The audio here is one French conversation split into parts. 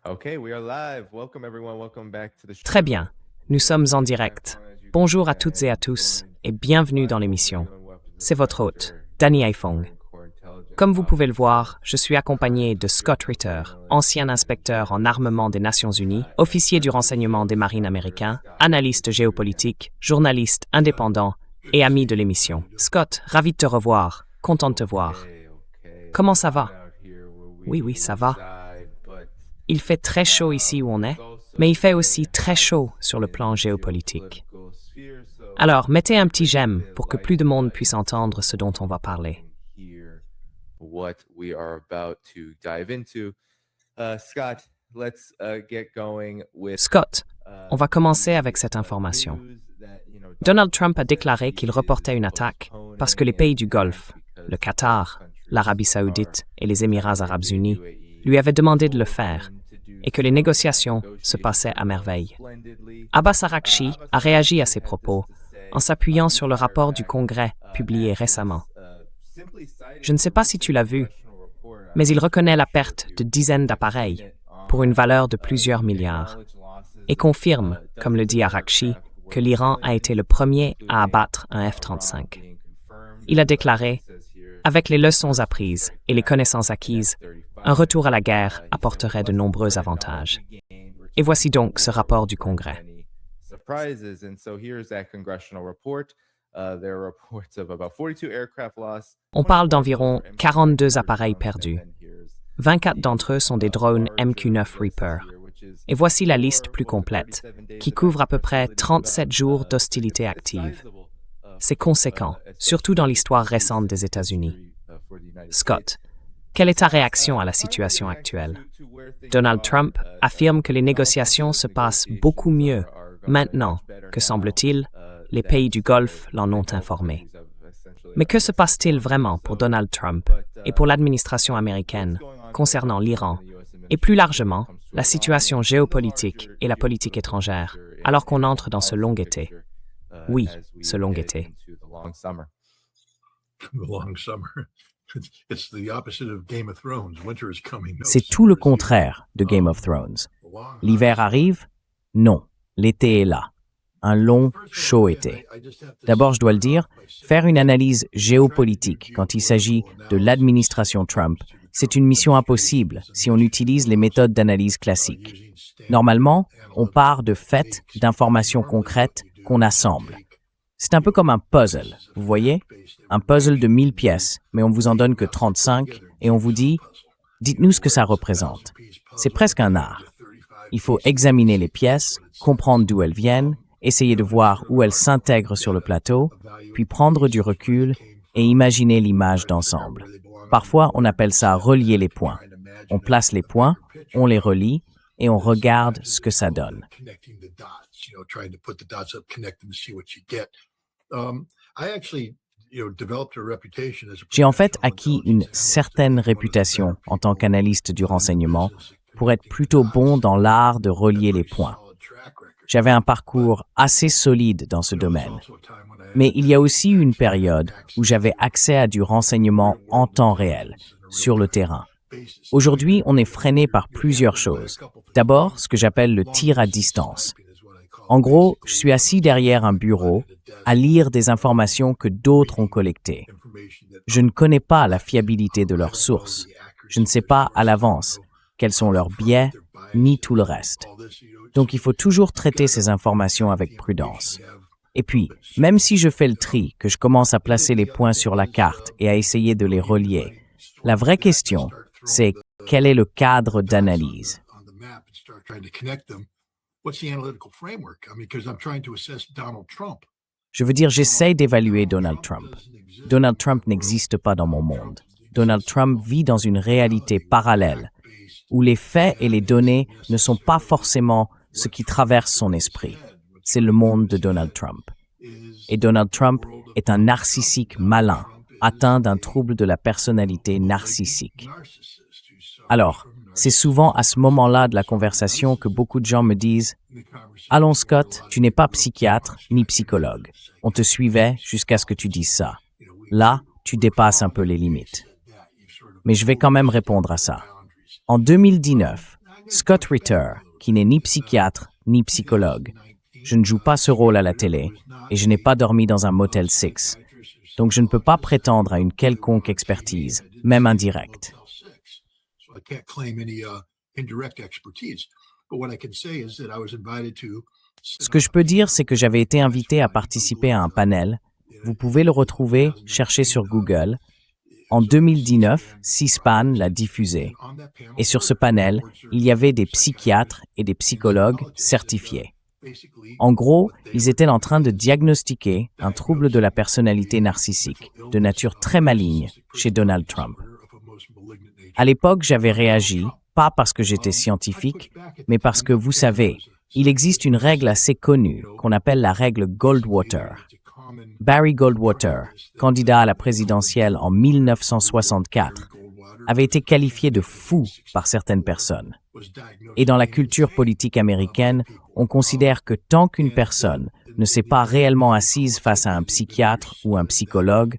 Okay, we are live. Welcome everyone. Welcome back to the show. Très bien, nous sommes en direct. Bonjour à toutes et à tous et bienvenue dans l'émission. C'est votre hôte, Danny Haifong. Comme vous pouvez le voir, je suis accompagné de Scott Ritter, ancien inspecteur en armement des Nations Unies, officier du renseignement des marines américains, analyste géopolitique, journaliste indépendant et ami de l'émission. Scott, ravi de te revoir, content de te voir. Comment ça va? Oui, ça va. Il fait très chaud ici où on est, mais il fait aussi très chaud sur le plan géopolitique. Alors, mettez un petit j'aime pour que plus de monde puisse entendre ce dont on va parler. What we are about to dive into. Scott, let's get going with. Scott, on va commencer avec cette information. Donald Trump a déclaré qu'il reportait une attaque parce que les pays du Golfe, le Qatar, l'Arabie saoudite et les Émirats arabes unis, lui avaient demandé de le faire et que les négociations se passaient à merveille. Abbas Araghchi a réagi à ces propos en s'appuyant sur le rapport du Congrès publié récemment. Je ne sais pas si tu l'as vu, mais il reconnaît la perte de dizaines d'appareils pour une valeur de plusieurs milliards et confirme, comme le dit Araghchi, que l'Iran a été le premier à abattre un F-35. Il a déclaré « Avec les leçons apprises et les connaissances acquises, un retour à la guerre apporterait de nombreux avantages. » Et voici donc ce rapport du Congrès. On parle d'environ 42 appareils perdus. 24 d'entre eux sont des drones MQ-9 Reaper. Et voici la liste plus complète, qui couvre à peu près 37 jours d'hostilité active. C'est conséquent, surtout dans l'histoire récente des États-Unis. Scott, quelle est ta réaction à la situation actuelle? Donald Trump affirme que les négociations se passent beaucoup mieux maintenant que, semble-t-il, les pays du Golfe l'en ont informé. Mais que se passe-t-il vraiment pour Donald Trump et pour l'administration américaine concernant l'Iran et plus largement la situation géopolitique et la politique étrangère alors qu'on entre dans ce long été? Oui, ce long été. C'est tout le contraire de Game of Thrones. L'hiver arrive? Non, l'été est là. Un long, chaud été. D'abord, je dois le dire, faire une analyse géopolitique quand il s'agit de l'administration Trump, c'est une mission impossible si on utilise les méthodes d'analyse classiques. Normalement, on part de faits, d'informations concrètes qu'on assemble. C'est un peu comme un puzzle, vous voyez? Un puzzle de 1000 pièces, mais on vous en donne que 35 et on vous dit « dites-nous ce que ça représente ». C'est presque un art. Il faut examiner les pièces, comprendre d'où elles viennent, essayer de voir où elles s'intègrent sur le plateau, puis prendre du recul et imaginer l'image d'ensemble. Parfois, on appelle ça relier les points. On place les points, on les relie et on regarde ce que ça donne. J'ai en fait acquis une certaine réputation en tant qu'analyste du renseignement pour être plutôt bon dans l'art de relier les points. J'avais un parcours assez solide dans ce domaine. Mais il y a aussi eu une période où j'avais accès à du renseignement en temps réel, sur le terrain. Aujourd'hui, on est freiné par plusieurs choses. D'abord, ce que j'appelle le tir à distance. En gros, je suis assis derrière un bureau à lire des informations que d'autres ont collectées. Je ne connais pas la fiabilité de leurs sources. Je ne sais pas à l'avance quels sont leurs biais, ni tout le reste. Donc, il faut toujours traiter ces informations avec prudence. Et puis, même si je fais le tri, que je commence à placer les points sur la carte et à essayer de les relier, la vraie question, c'est quel est le cadre d'analyse? Je veux dire, j'essaie d'évaluer Donald Trump. Donald Trump n'existe pas dans mon monde. Donald Trump vit dans une réalité parallèle, où les faits et les données ne sont pas forcément ce qui traverse son esprit. C'est le monde de Donald Trump. Et Donald Trump est un narcissique malin, atteint d'un trouble de la personnalité narcissique. Alors, c'est souvent à ce moment-là de la conversation que beaucoup de gens me disent « Allons Scott, tu n'es pas psychiatre ni psychologue. On te suivait jusqu'à ce que tu dises ça. Là, tu dépasses un peu les limites. » Mais je vais quand même répondre à ça. En 2019, Scott Ritter, qui n'est ni psychiatre ni psychologue. Je ne joue pas ce rôle à la télé et je n'ai pas dormi dans un Motel 6. Donc je ne peux pas prétendre à une quelconque expertise, même indirecte. Ce que je peux dire, c'est que j'avais été invité à participer à un panel. Vous pouvez le retrouver, cherchez sur Google. En 2019, C-SPAN l'a diffusé. Et sur ce panel, il y avait des psychiatres et des psychologues certifiés. En gros, ils étaient en train de diagnostiquer un trouble de la personnalité narcissique, de nature très maligne, chez Donald Trump. À l'époque, j'avais réagi, pas parce que j'étais scientifique, mais parce que, vous savez, il existe une règle assez connue qu'on appelle la règle Goldwater. Barry Goldwater, candidat à la présidentielle en 1964, avait été qualifié de fou par certaines personnes. Et dans la culture politique américaine, on considère que tant qu'une personne ne s'est pas réellement assise face à un psychiatre ou un psychologue,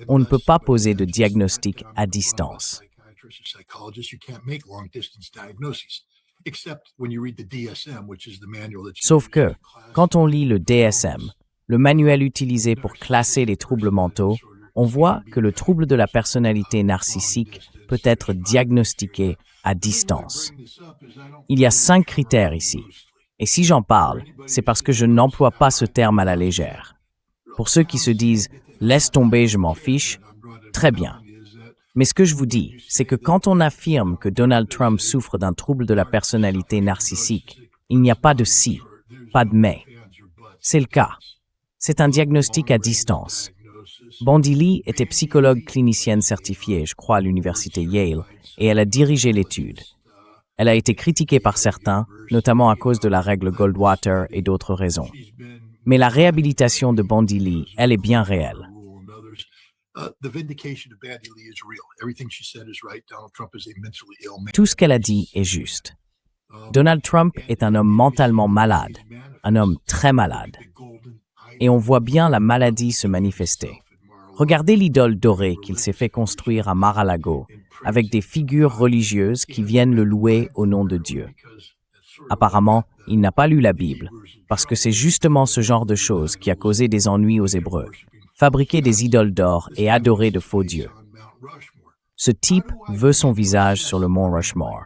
on ne peut pas poser de diagnostic à distance. Sauf que, quand on lit le DSM, le manuel utilisé pour classer les troubles mentaux, on voit que le trouble de la personnalité narcissique peut être diagnostiqué à distance. Il y a 5 critères ici. Et si j'en parle, c'est parce que je n'emploie pas ce terme à la légère. Pour ceux qui se disent « laisse tomber, je m'en fiche », très bien. Mais ce que je vous dis, c'est que quand on affirme que Donald Trump souffre d'un trouble de la personnalité narcissique, il n'y a pas de si, pas de mais. C'est le cas. C'est un diagnostic à distance. Bandy Lee était psychologue clinicienne certifiée, je crois, à l'université Yale, et elle a dirigé l'étude. Elle a été critiquée par certains, notamment à cause de la règle Goldwater et d'autres raisons. Mais la réhabilitation de Bandy Lee, elle est bien réelle. Tout ce qu'elle a dit est juste. Donald Trump est un homme mentalement malade, un homme très malade. Et on voit bien la maladie se manifester. Regardez l'idole dorée qu'il s'est fait construire à Mar-a-Lago, avec des figures religieuses qui viennent le louer au nom de Dieu. Apparemment, il n'a pas lu la Bible, parce que c'est justement ce genre de choses qui a causé des ennuis aux Hébreux. Fabriquer des idoles d'or et adorer de faux dieux. Ce type veut son visage sur le mont Rushmore.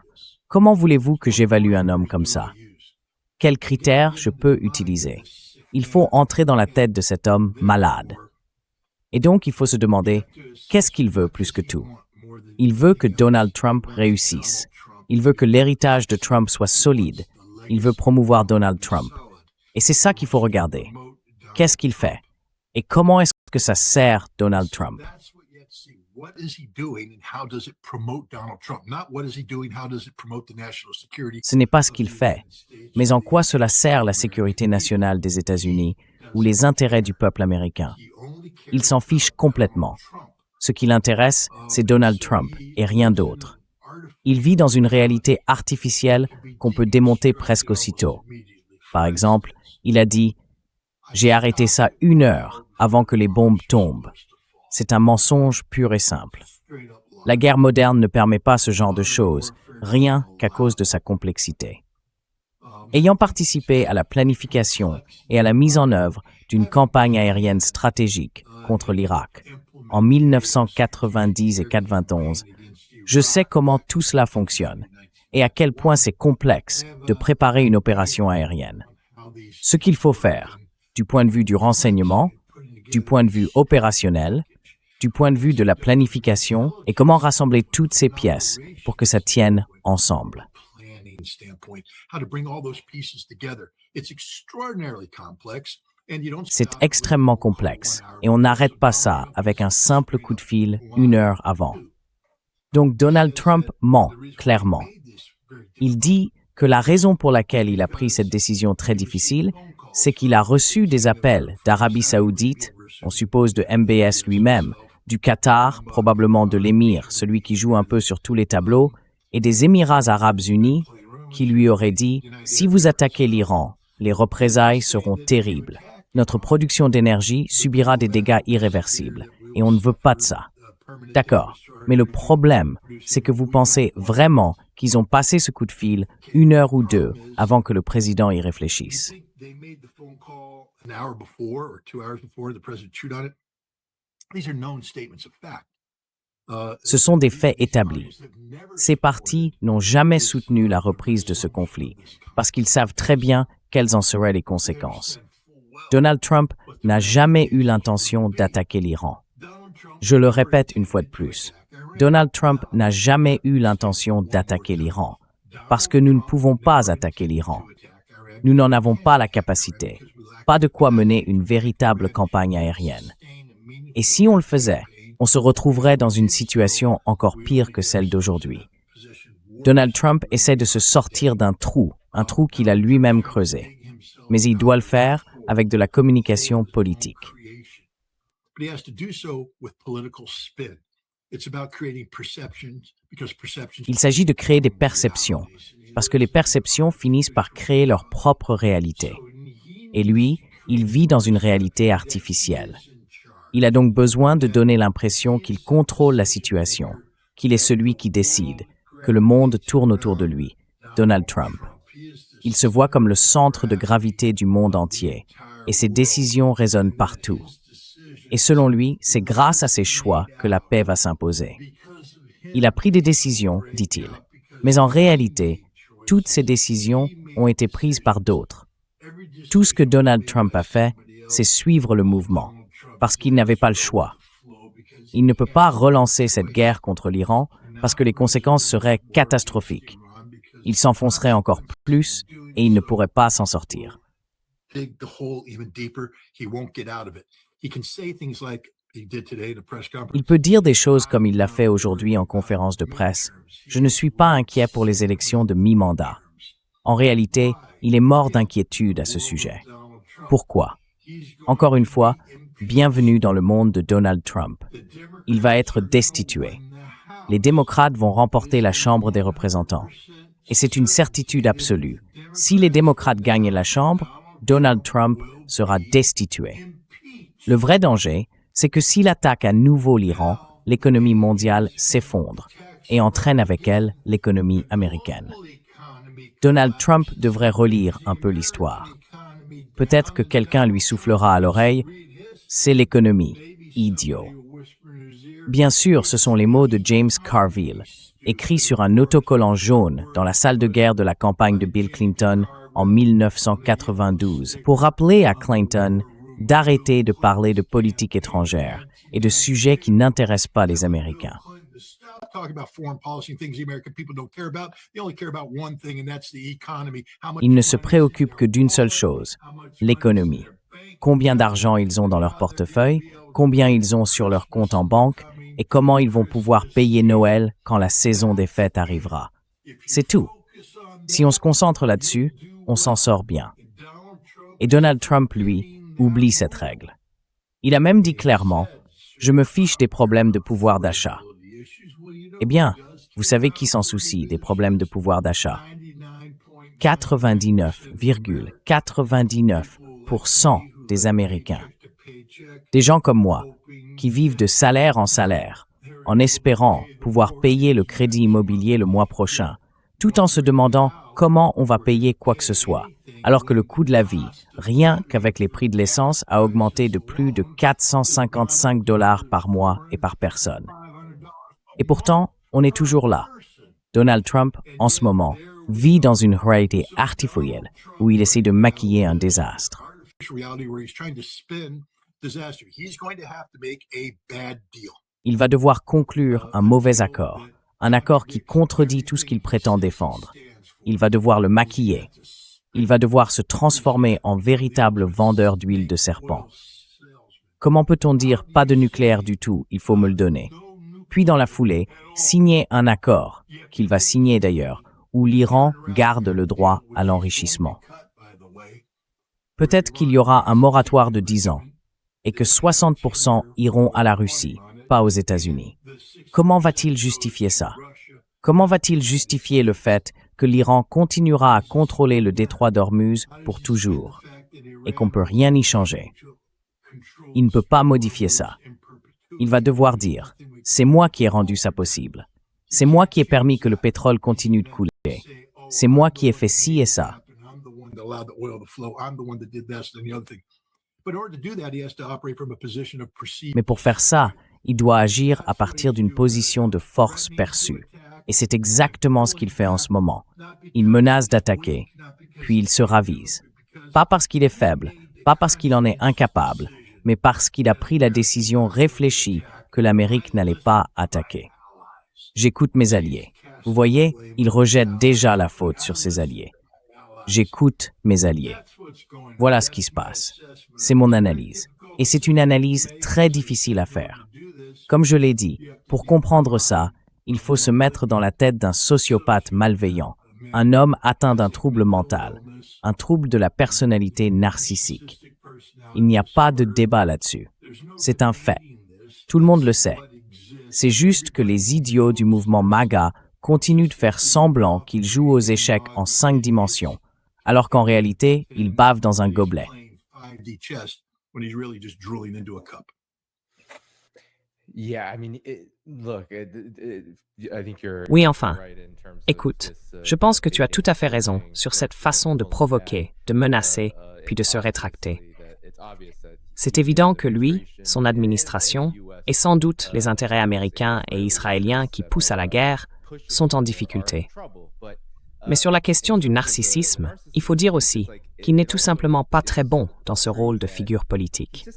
Comment voulez-vous que j'évalue un homme comme ça? Quels critères je peux utiliser? Il faut entrer dans la tête de cet homme malade. Et donc, il faut se demander, qu'est-ce qu'il veut plus que tout? Il veut que Donald Trump réussisse. Il veut que l'héritage de Trump soit solide. Il veut promouvoir Donald Trump. Et c'est ça qu'il faut regarder. Qu'est-ce qu'il fait? Et comment est-ce que ça sert Donald Trump? Ce n'est pas ce qu'il fait, mais en quoi cela sert la sécurité nationale des États-Unis ou les intérêts du peuple américain. Il s'en fiche complètement. Ce qui l'intéresse, c'est Donald Trump et rien d'autre. Il vit dans une réalité artificielle qu'on peut démonter presque aussitôt. Par exemple, il a dit « J'ai arrêté ça 1 heure avant que les bombes tombent ». C'est un mensonge pur et simple. La guerre moderne ne permet pas ce genre de choses, rien qu'à cause de sa complexité. Ayant participé à la planification et à la mise en œuvre d'une campagne aérienne stratégique contre l'Irak en 1990 et 91, je sais comment tout cela fonctionne et à quel point c'est complexe de préparer une opération aérienne. Ce qu'il faut faire, du point de vue du renseignement, du point de vue opérationnel, du point de vue de la planification et comment rassembler toutes ces pièces pour que ça tienne ensemble. C'est extrêmement complexe et on n'arrête pas ça avec un simple coup de fil 1 heure avant. Donc Donald Trump ment clairement. Il dit que la raison pour laquelle il a pris cette décision très difficile, c'est qu'il a reçu des appels d'Arabie Saoudite, on suppose de MBS lui-même, du Qatar, probablement de l'émir, celui qui joue un peu sur tous les tableaux, et des Émirats arabes unis, qui lui auraient dit « Si vous attaquez l'Iran, les représailles seront terribles. Notre production d'énergie subira des dégâts irréversibles, et on ne veut pas de ça. » D'accord, mais le problème, c'est que vous pensez vraiment qu'ils ont passé ce coup de fil 1 heure ou 2 avant que le président y réfléchisse. Ce sont des faits établis. Ces partis n'ont jamais soutenu la reprise de ce conflit parce qu'ils savent très bien quelles en seraient les conséquences. Donald Trump n'a jamais eu l'intention d'attaquer l'Iran. Je le répète une fois de plus. Donald Trump n'a jamais eu l'intention d'attaquer l'Iran parce que nous ne pouvons pas attaquer l'Iran. Nous n'en avons pas la capacité. Pas de quoi mener une véritable campagne aérienne. Et si on le faisait, on se retrouverait dans une situation encore pire que celle d'aujourd'hui. Donald Trump essaie de se sortir d'un trou, un trou qu'il a lui-même creusé. Mais il doit le faire avec de la communication politique. Il s'agit de créer des perceptions, parce que les perceptions finissent par créer leur propre réalité. Et lui, il vit dans une réalité artificielle. Il a donc besoin de donner l'impression qu'il contrôle la situation, qu'il est celui qui décide, que le monde tourne autour de lui, Donald Trump. Il se voit comme le centre de gravité du monde entier, et ses décisions résonnent partout. Et selon lui, c'est grâce à ses choix que la paix va s'imposer. Il a pris des décisions, dit-il, mais en réalité, toutes ces décisions ont été prises par d'autres. Tout ce que Donald Trump a fait, c'est suivre le mouvement, parce qu'il n'avait pas le choix. Il ne peut pas relancer cette guerre contre l'Iran parce que les conséquences seraient catastrophiques. Il s'enfoncerait encore plus et il ne pourrait pas s'en sortir. Il peut dire des choses comme il l'a fait aujourd'hui en conférence de presse. Je ne suis pas inquiet pour les élections de mi-mandat. En réalité, il est mort d'inquiétude à ce sujet. Pourquoi? Encore une fois, bienvenue dans le monde de Donald Trump. Il va être destitué. Les démocrates vont remporter la Chambre des représentants. Et c'est une certitude absolue. Si les démocrates gagnent la Chambre, Donald Trump sera destitué. Le vrai danger, c'est que s'il attaque à nouveau l'Iran, l'économie mondiale s'effondre et entraîne avec elle l'économie américaine. Donald Trump devrait relire un peu l'histoire. Peut-être que quelqu'un lui soufflera à l'oreille « C'est l'économie, idiot ». Bien sûr, ce sont les mots de James Carville, écrits sur un autocollant jaune dans la salle de guerre de la campagne de Bill Clinton en 1992, pour rappeler à Clinton d'arrêter de parler de politique étrangère et de sujets qui n'intéressent pas les Américains. Ils ne se préoccupent que d'une seule chose, l'économie. Combien d'argent ils ont dans leur portefeuille, combien ils ont sur leur compte en banque et comment ils vont pouvoir payer Noël quand la saison des fêtes arrivera. C'est tout. Si on se concentre là-dessus, on s'en sort bien. Et Donald Trump, lui, oublie cette règle. Il a même dit clairement « Je me fiche des problèmes de pouvoir d'achat ». Eh bien, vous savez qui s'en soucie des problèmes de pouvoir d'achat? 99,99% des Américains. Des gens comme moi, qui vivent de salaire en salaire, en espérant pouvoir payer le crédit immobilier le mois prochain, tout en se demandant comment on va payer quoi que ce soit, alors que le coût de la vie, rien qu'avec les prix de l'essence, a augmenté de plus de 455 $ par mois et par personne. Et pourtant, on est toujours là. Donald Trump, en ce moment, vit dans une réalité artificielle où il essaie de maquiller un désastre. Il va devoir conclure un mauvais accord, un accord qui contredit tout ce qu'il prétend défendre. Il va devoir le maquiller. Il va devoir se transformer en véritable vendeur d'huile de serpent. Comment peut-on dire pas de nucléaire du tout, il faut me le donner? Puis dans la foulée, signer un accord, qu'il va signer d'ailleurs, où l'Iran garde le droit à l'enrichissement. Peut-être qu'il y aura un moratoire de 10 ans, et que 60% iront à la Russie, pas aux États-Unis. Comment va-t-il justifier ça? Comment va-t-il justifier le fait que l'Iran continuera à contrôler le détroit d'Ormuz pour toujours, et qu'on ne peut rien y changer? Il ne peut pas modifier ça. Il va devoir dire C'est moi qui ai rendu ça possible. C'est moi qui ai permis que le pétrole continue de couler. C'est moi qui ai fait ci et ça. Mais pour faire ça, il doit agir à partir d'une position de force perçue. Et c'est exactement ce qu'il fait en ce moment. Il menace d'attaquer, puis il se ravise. Pas parce qu'il est faible, pas parce qu'il en est incapable, mais parce qu'il a pris la décision réfléchie que l'Amérique n'allait pas attaquer. J'écoute mes alliés. Vous voyez, il rejette déjà la faute sur ses alliés. J'écoute mes alliés. Voilà ce qui se passe. C'est mon analyse. Et c'est une analyse très difficile à faire. Comme je l'ai dit, pour comprendre ça, il faut se mettre dans la tête d'un sociopathe malveillant, un homme atteint d'un trouble mental, un trouble de la personnalité narcissique. Il n'y a pas de débat là-dessus. C'est un fait. Tout le monde le sait. C'est juste que les idiots du mouvement MAGA continuent de faire semblant qu'ils jouent aux échecs en 5 dimensions, alors qu'en réalité, ils bavent dans un gobelet. Oui, enfin. Écoute, je pense que tu as tout à fait raison sur cette façon de provoquer, de menacer, puis de se rétracter. C'est évident que lui, son administration, et sans doute les intérêts américains et israéliens qui poussent à la guerre, sont en difficulté. Mais sur la question du narcissisme, il faut dire aussi qu'il n'est tout simplement pas très bon dans ce rôle de figure politique.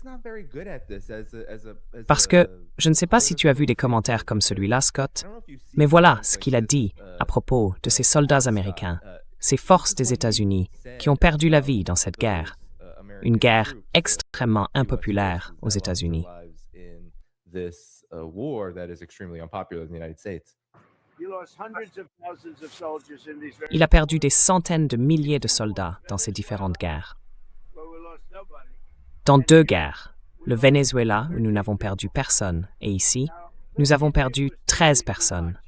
Parce que, je ne sais pas si tu as vu des commentaires comme celui-là, Scott, mais voilà ce qu'il a dit à propos de ces soldats américains, ces forces des États-Unis qui ont perdu la vie dans cette guerre, une guerre extrêmement impopulaire aux États-Unis. Il a perdu des centaines de milliers de soldats dans ces différentes guerres. Dans 2 guerres, le Venezuela, où nous n'avons perdu personne, et ici, nous avons perdu 13 personnes.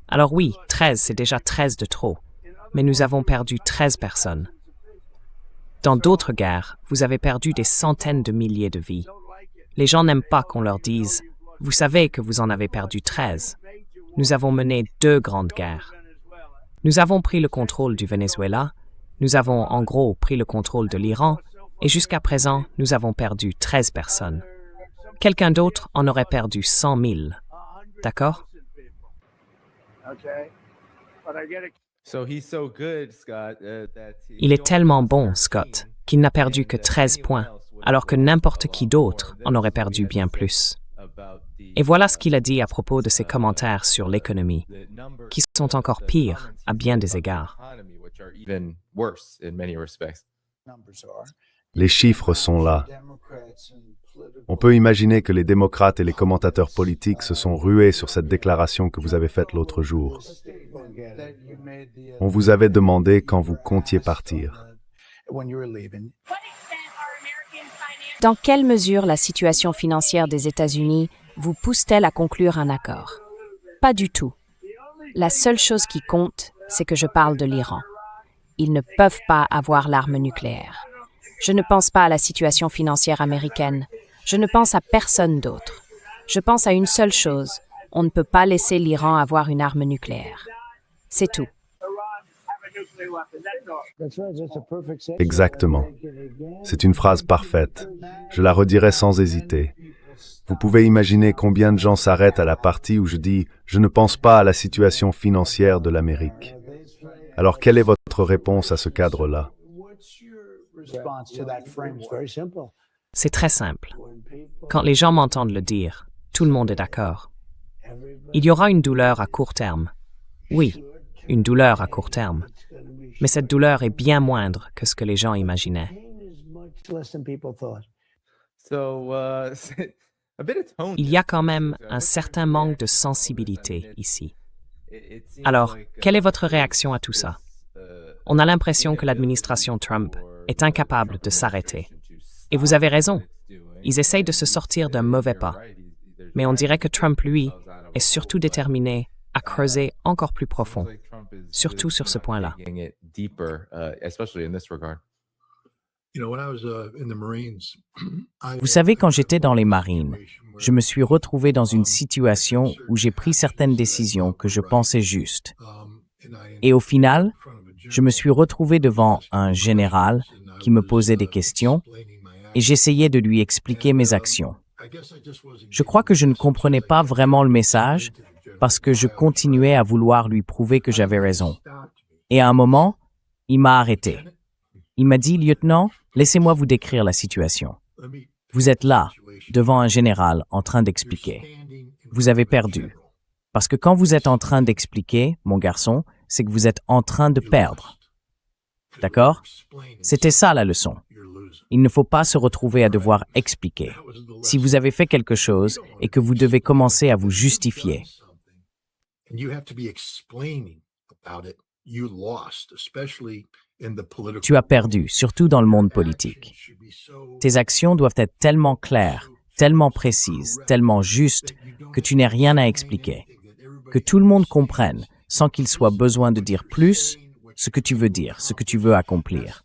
Alors oui, 13, c'est déjà 13 de trop, mais nous avons perdu 13 personnes. Dans d'autres guerres, vous avez perdu des centaines de milliers de vies. Les gens n'aiment pas qu'on leur dise « Vous savez que vous en avez perdu 13 ». Nous avons mené 2 grandes guerres. Nous avons pris le contrôle du Venezuela, nous avons en gros pris le contrôle de l'Iran, et jusqu'à présent, nous avons perdu 13 personnes. Quelqu'un d'autre en aurait perdu 100 000. D'accord? Il est tellement bon, Scott, qu'il n'a perdu que 13 points, alors que n'importe qui d'autre en aurait perdu bien plus. Et voilà ce qu'il a dit à propos de ses commentaires sur l'économie, qui sont encore pires à bien des égards. Les chiffres sont là. On peut imaginer que les démocrates et les commentateurs politiques se sont rués sur cette déclaration que vous avez faite l'autre jour. On vous avait demandé quand vous comptiez partir. Dans quelle mesure la situation financière des États-Unis vous pousse-t-elle à conclure un accord? Pas du tout. La seule chose qui compte, c'est que je parle de l'Iran. Ils ne peuvent pas avoir l'arme nucléaire. Je ne pense pas à la situation financière américaine. Je ne pense à personne d'autre. Je pense à une seule chose. On ne peut pas laisser l'Iran avoir une arme nucléaire. C'est tout. Exactement. C'est une phrase parfaite. Je la redirai sans hésiter. Vous pouvez imaginer combien de gens s'arrêtent à la partie où je dis « Je ne pense pas à la situation financière de l'Amérique ». Alors, quelle est votre réponse à ce cadre-là? C'est très simple. Quand les gens m'entendent le dire, tout le monde est d'accord. Il y aura une douleur à court terme. Oui, une douleur à court terme. Mais cette douleur est bien moindre que ce que les gens imaginaient. Il y a quand même un certain manque de sensibilité ici. Alors, quelle est votre réaction à tout ça? On a l'impression que l'administration Trump est incapable de s'arrêter. Et vous avez raison. Ils essayent de se sortir d'un mauvais pas. Mais on dirait que Trump, lui, est surtout déterminé à creuser encore plus profond, surtout sur ce point-là. Vous savez, quand j'étais dans les marines, je me suis retrouvé dans une situation où j'ai pris certaines décisions que je pensais justes. Et au final, je me suis retrouvé devant un général qui me posait des questions et j'essayais de lui expliquer mes actions. Je crois que je ne comprenais pas vraiment le message parce que je continuais à vouloir lui prouver que j'avais raison. Et à un moment, il m'a arrêté. Il m'a dit, « Lieutenant, laissez-moi vous décrire la situation. Vous êtes là, devant un général, en train d'expliquer. Vous avez perdu. Parce que quand vous êtes en train d'expliquer, mon garçon, c'est que vous êtes en train de perdre. D'accord? C'était ça la leçon. Il ne faut pas se retrouver à devoir expliquer. Si vous avez fait quelque chose et que vous devez commencer à vous justifier, tu as perdu, surtout dans le monde politique. Tes actions doivent être tellement claires, tellement précises, tellement justes que tu n'aies rien à expliquer. Que tout le monde comprenne, sans qu'il soit besoin de dire plus, ce que tu veux dire, ce que tu veux accomplir.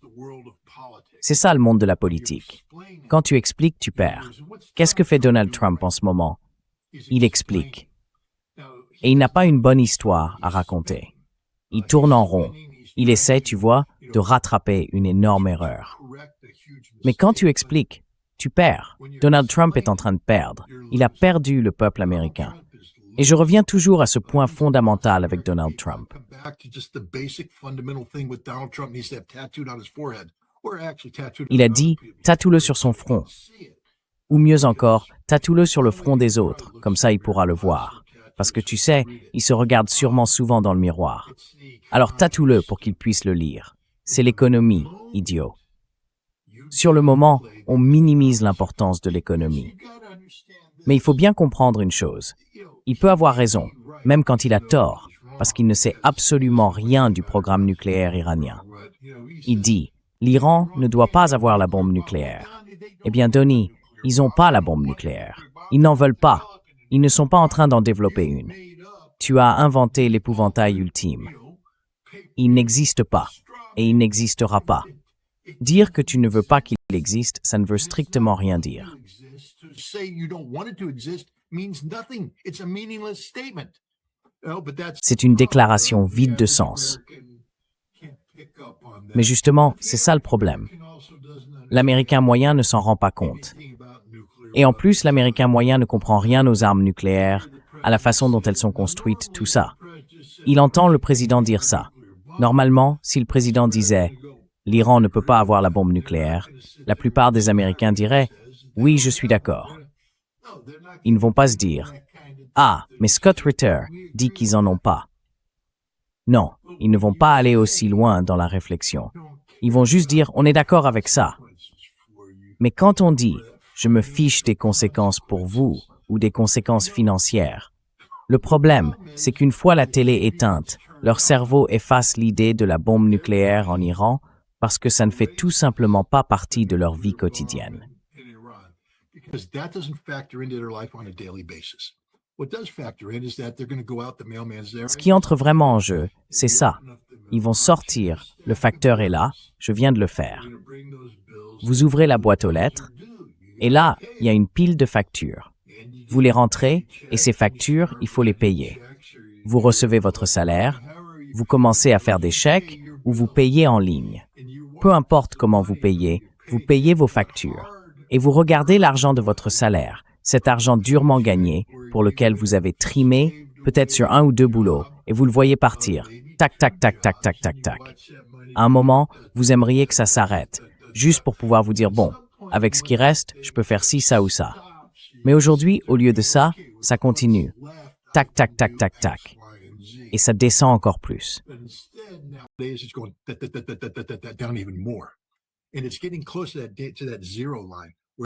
C'est ça le monde de la politique. Quand tu expliques, tu perds. Qu'est-ce que fait Donald Trump en ce moment? Il explique. Et il n'a pas une bonne histoire à raconter. Il tourne en rond. Il essaie, tu vois, de rattraper une énorme erreur. Mais quand tu expliques, tu perds. Donald Trump est en train de perdre. Il a perdu le peuple américain. Et je reviens toujours à ce point fondamental avec Donald Trump. Il a dit, tatoue-le sur son front. Ou mieux encore, tatoue-le sur le front des autres, comme ça il pourra le voir. Parce que tu sais, il se regarde sûrement souvent dans le miroir. Alors tatoue-le pour qu'il puisse le lire. C'est l'économie, idiot. Sur le moment, on minimise l'importance de l'économie. Mais il faut bien comprendre une chose. Il peut avoir raison, même quand il a tort, parce qu'il ne sait absolument rien du programme nucléaire iranien. Il dit, l'Iran ne doit pas avoir la bombe nucléaire. Eh bien, Donnie, ils n'ont pas la bombe nucléaire. Ils n'en veulent pas. Ils ne sont pas en train d'en développer une. Tu as inventé l'épouvantail ultime. Il n'existe pas, et il n'existera pas. Dire que tu ne veux pas qu'il existe, ça ne veut strictement rien dire. C'est une déclaration vide de sens. Mais justement, c'est ça le problème. L'Américain moyen ne s'en rend pas compte. Et en plus, l'Américain moyen ne comprend rien aux armes nucléaires, à la façon dont elles sont construites, tout ça. Il entend le président dire ça. Normalement, si le président disait « l'Iran ne peut pas avoir la bombe nucléaire », la plupart des Américains diraient « oui, je suis d'accord ». Ils ne vont pas se dire « ah, mais Scott Ritter dit qu'ils en ont pas ». Non, ils ne vont pas aller aussi loin dans la réflexion. Ils vont juste dire « on est d'accord avec ça ». Mais quand on dit « je me fiche des conséquences pour vous » ou des conséquences financières, le problème, c'est qu'une fois la télé éteinte, leur cerveau efface l'idée de la bombe nucléaire en Iran parce que ça ne fait tout simplement pas partie de leur vie quotidienne. Ce qui entre vraiment en jeu, c'est ça. Ils vont sortir, le facteur est là, je viens de le faire. Vous ouvrez la boîte aux lettres, et là, il y a une pile de factures. Vous les rentrez, et ces factures, il faut les payer. Vous recevez votre salaire, vous commencez à faire des chèques, ou vous payez en ligne. Peu importe comment vous payez vos factures. Et vous regardez l'argent de votre salaire, cet argent durement gagné, pour lequel vous avez trimé, peut-être sur 1 ou 2 boulots, et vous le voyez partir. Tac, tac, tac, tac, tac, tac, tac. À un moment, vous aimeriez que ça s'arrête, juste pour pouvoir vous dire, bon, avec ce qui reste, je peux faire ci, ça ou ça. Mais aujourd'hui, au lieu de ça, ça continue. Tac, tac, tac, tac, tac. Et ça descend encore plus.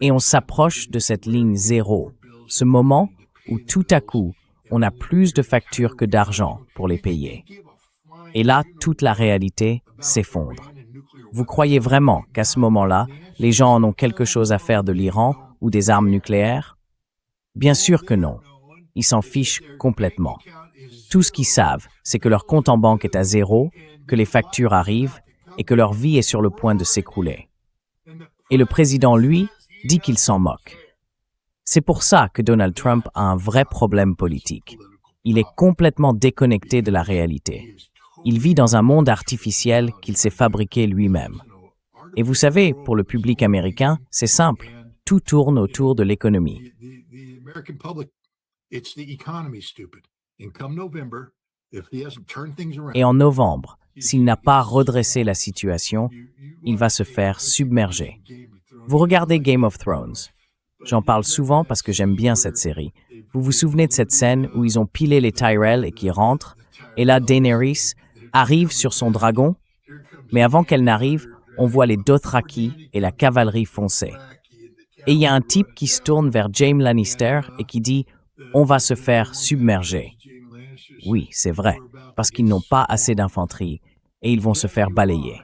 Et on s'approche de cette ligne zéro, ce moment où tout à coup, on a plus de factures que d'argent pour les payer. Et là, toute la réalité s'effondre. Vous croyez vraiment qu'à ce moment-là, les gens en ont quelque chose à faire de l'Iran ou des armes nucléaires? Bien sûr que non. Ils s'en fichent complètement. Tout ce qu'ils savent, c'est que leur compte en banque est à zéro, que les factures arrivent et que leur vie est sur le point de s'écrouler. Et le président, lui, dit qu'il s'en moque. C'est pour ça que Donald Trump a un vrai problème politique. Il est complètement déconnecté de la réalité. Il vit dans un monde artificiel qu'il s'est fabriqué lui-même. Et vous savez, pour le public américain, c'est simple. Tout tourne autour de l'économie. Et en novembre, s'il n'a pas redressé la situation, il va se faire submerger. Vous regardez Game of Thrones. J'en parle souvent parce que j'aime bien cette série. Vous vous souvenez de cette scène où ils ont pilé les Tyrell et qui rentrent, et là Daenerys arrive sur son dragon, mais avant qu'elle n'arrive, on voit les Dothraki et la cavalerie foncer. Et il y a un type qui se tourne vers Jaime Lannister et qui dit « On va se faire submerger ». Oui, c'est vrai, parce qu'ils n'ont pas assez d'infanterie et ils vont se faire balayer.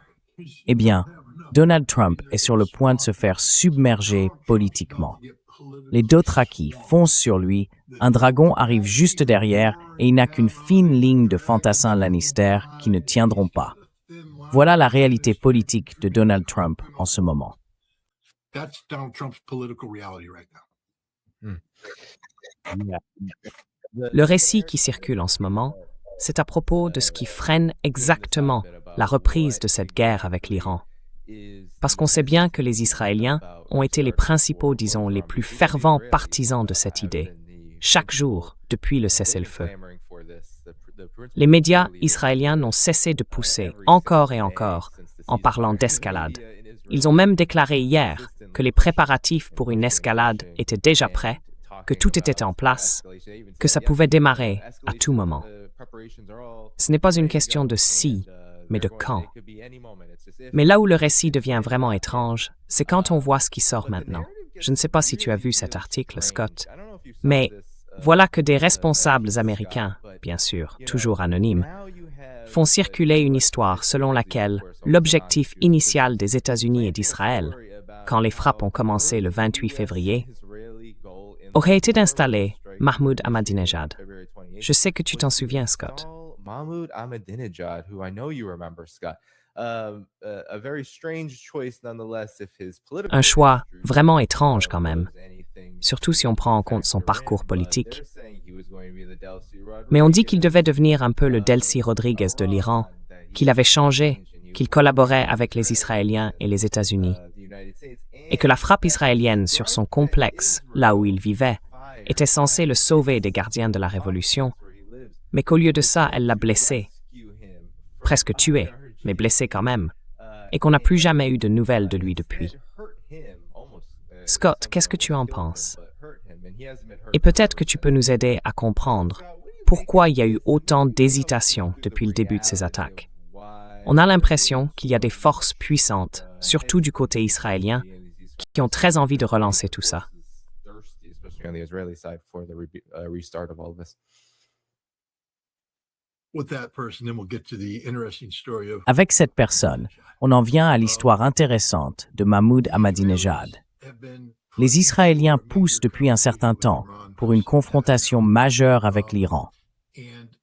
Eh bien, Donald Trump est sur le point de se faire submerger politiquement. Les Dothraki foncent sur lui, un dragon arrive juste derrière et il n'a qu'une fine ligne de fantassins Lannister qui ne tiendront pas. Voilà la réalité politique de Donald Trump en ce moment. That's Donald Trump's political reality right now. Le récit qui circule en ce moment, c'est à propos de ce qui freine exactement la reprise de cette guerre avec l'Iran. Parce qu'on sait bien que les Israéliens ont été les principaux, disons, les plus fervents partisans de cette idée, chaque jour depuis le cessez-le-feu. Les médias israéliens n'ont cessé de pousser encore et encore en parlant d'escalade. Ils ont même déclaré hier que les préparatifs pour une escalade étaient déjà prêts, que tout était en place, que ça pouvait démarrer à tout moment. Ce n'est pas une question de si, mais de quand. Mais là où le récit devient vraiment étrange, c'est quand on voit ce qui sort maintenant. Je ne sais pas si tu as vu cet article, Scott, mais voilà que des responsables américains, bien sûr, toujours anonymes, font circuler une histoire selon laquelle l'objectif initial des États-Unis et d'Israël, quand les frappes ont commencé le 28 février, aurait été d'installer Mahmoud Ahmadinejad. Je sais que tu t'en souviens, Scott. Mahmoud Ahmadinejad, who I know you remember, Scott. A very strange choice nonetheless if his political Un choix vraiment étrange quand même, surtout si on prend en compte son parcours politique. Mais on dit qu'il devait devenir un peu le Delcy Rodriguez de l'Iran, qu'il avait changé, qu'il collaborait avec les Israéliens et les États-Unis, et que la frappe israélienne sur son complexe, là où il vivait, était censée le sauver des gardiens de la Révolution, mais qu'au lieu de ça, elle l'a blessé, presque tué, mais blessé quand même, et qu'on n'a plus jamais eu de nouvelles de lui depuis. Scott, qu'est-ce que tu en penses? Et peut-être que tu peux nous aider à comprendre pourquoi il y a eu autant d'hésitation depuis le début de ces attaques. On a l'impression qu'il y a des forces puissantes, surtout du côté israélien, qui ont très envie de relancer tout ça. Avec cette personne, on en vient à l'histoire intéressante de Mahmoud Ahmadinejad. Les Israéliens poussent depuis un certain temps pour une confrontation majeure avec l'Iran.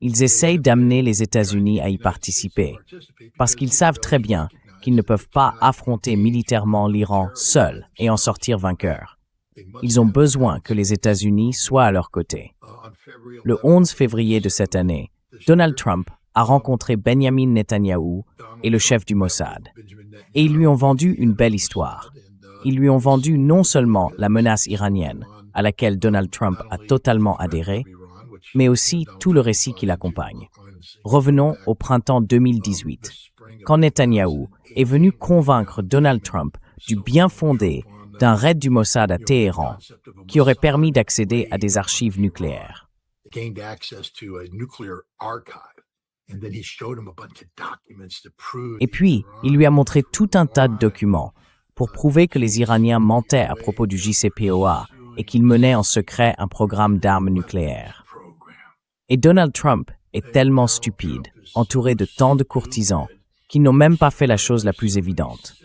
Ils essayent d'amener les États-Unis à y participer, parce qu'ils savent très bien qu'ils ne peuvent pas affronter militairement l'Iran seuls et en sortir vainqueurs. Ils ont besoin que les États-Unis soient à leur côté. Le 11 février de cette année, Donald Trump a rencontré Benjamin Netanyahou et le chef du Mossad. Et ils lui ont vendu une belle histoire. Ils lui ont vendu non seulement la menace iranienne, à laquelle Donald Trump a totalement adhéré, mais aussi tout le récit qui l'accompagne. Revenons au printemps 2018, quand Netanyahou est venu convaincre Donald Trump du bien fondé d'un raid du Mossad à Téhéran qui aurait permis d'accéder à des archives nucléaires. Et puis, il lui a montré tout un tas de documents pour prouver que les Iraniens mentaient à propos du JCPOA et qu'ils menaient en secret un programme d'armes nucléaires. Et Donald Trump est tellement stupide, entouré de tant de courtisans, qu'ils n'ont même pas fait la chose la plus évidente.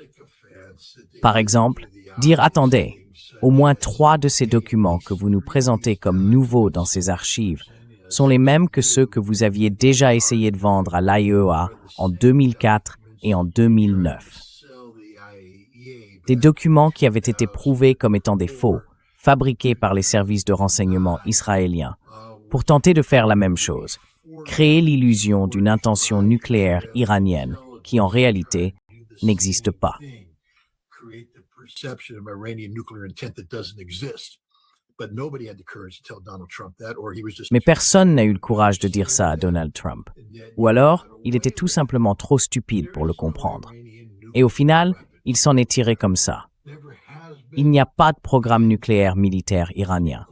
Par exemple, dire « Attendez, au moins 3 de ces documents que vous nous présentez comme nouveaux dans ces archives sont les mêmes que ceux que vous aviez déjà essayé de vendre à l'IAEA en 2004 et en 2009. » des documents qui avaient été prouvés comme étant des faux, fabriqués par les services de renseignement israéliens, pour tenter de faire la même chose, créer l'illusion d'une intention nucléaire iranienne qui en réalité n'existe pas. Mais personne n'a eu le courage de dire ça à Donald Trump. Ou alors, il était tout simplement trop stupide pour le comprendre. Et au final, il s'en est tiré comme ça. Il n'y a pas de programme nucléaire militaire iranien.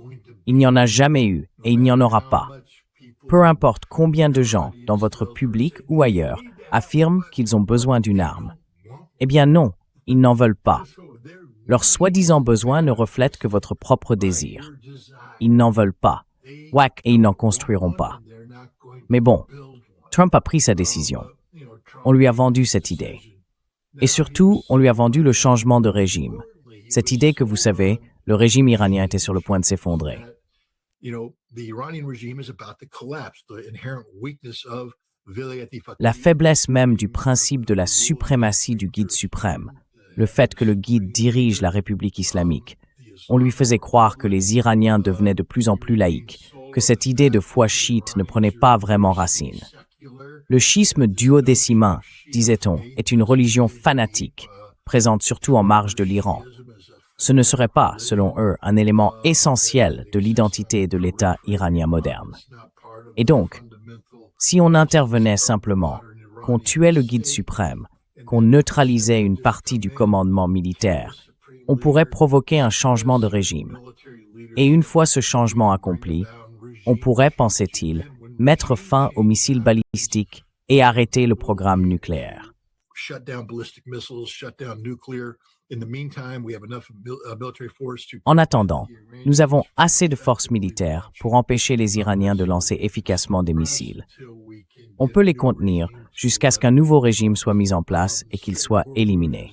Il n'y en a jamais eu et il n'y en aura pas. Peu importe combien de gens, dans votre public ou ailleurs, affirment qu'ils ont besoin d'une arme. Eh bien non, ils n'en veulent pas. Leur soi-disant besoin ne reflète que votre propre désir. Ils n'en veulent pas. Whack, et ils n'en construiront pas. Mais bon, Trump a pris sa décision. On lui a vendu cette idée. Et surtout, on lui a vendu le changement de régime. Cette idée que, vous savez, le régime iranien était sur le point de s'effondrer. La faiblesse même du principe de la suprématie du guide suprême, le fait que le guide dirige la République islamique, on lui faisait croire que les Iraniens devenaient de plus en plus laïcs, que cette idée de foi chiite ne prenait pas vraiment racine. Le schisme duodécimain, disait-on, est une religion fanatique, présente surtout en marge de l'Iran. Ce ne serait pas, selon eux, un élément essentiel de l'identité de l'État iranien moderne. Et donc, si on intervenait simplement, qu'on tuait le guide suprême, qu'on neutralisait une partie du commandement militaire, on pourrait provoquer un changement de régime. Et une fois ce changement accompli, on pourrait, pensait-il, mettre fin aux missiles balistiques et arrêter le programme nucléaire. En attendant, nous avons assez de forces militaires pour empêcher les Iraniens de lancer efficacement des missiles. On peut les contenir jusqu'à ce qu'un nouveau régime soit mis en place et qu'il soit éliminé.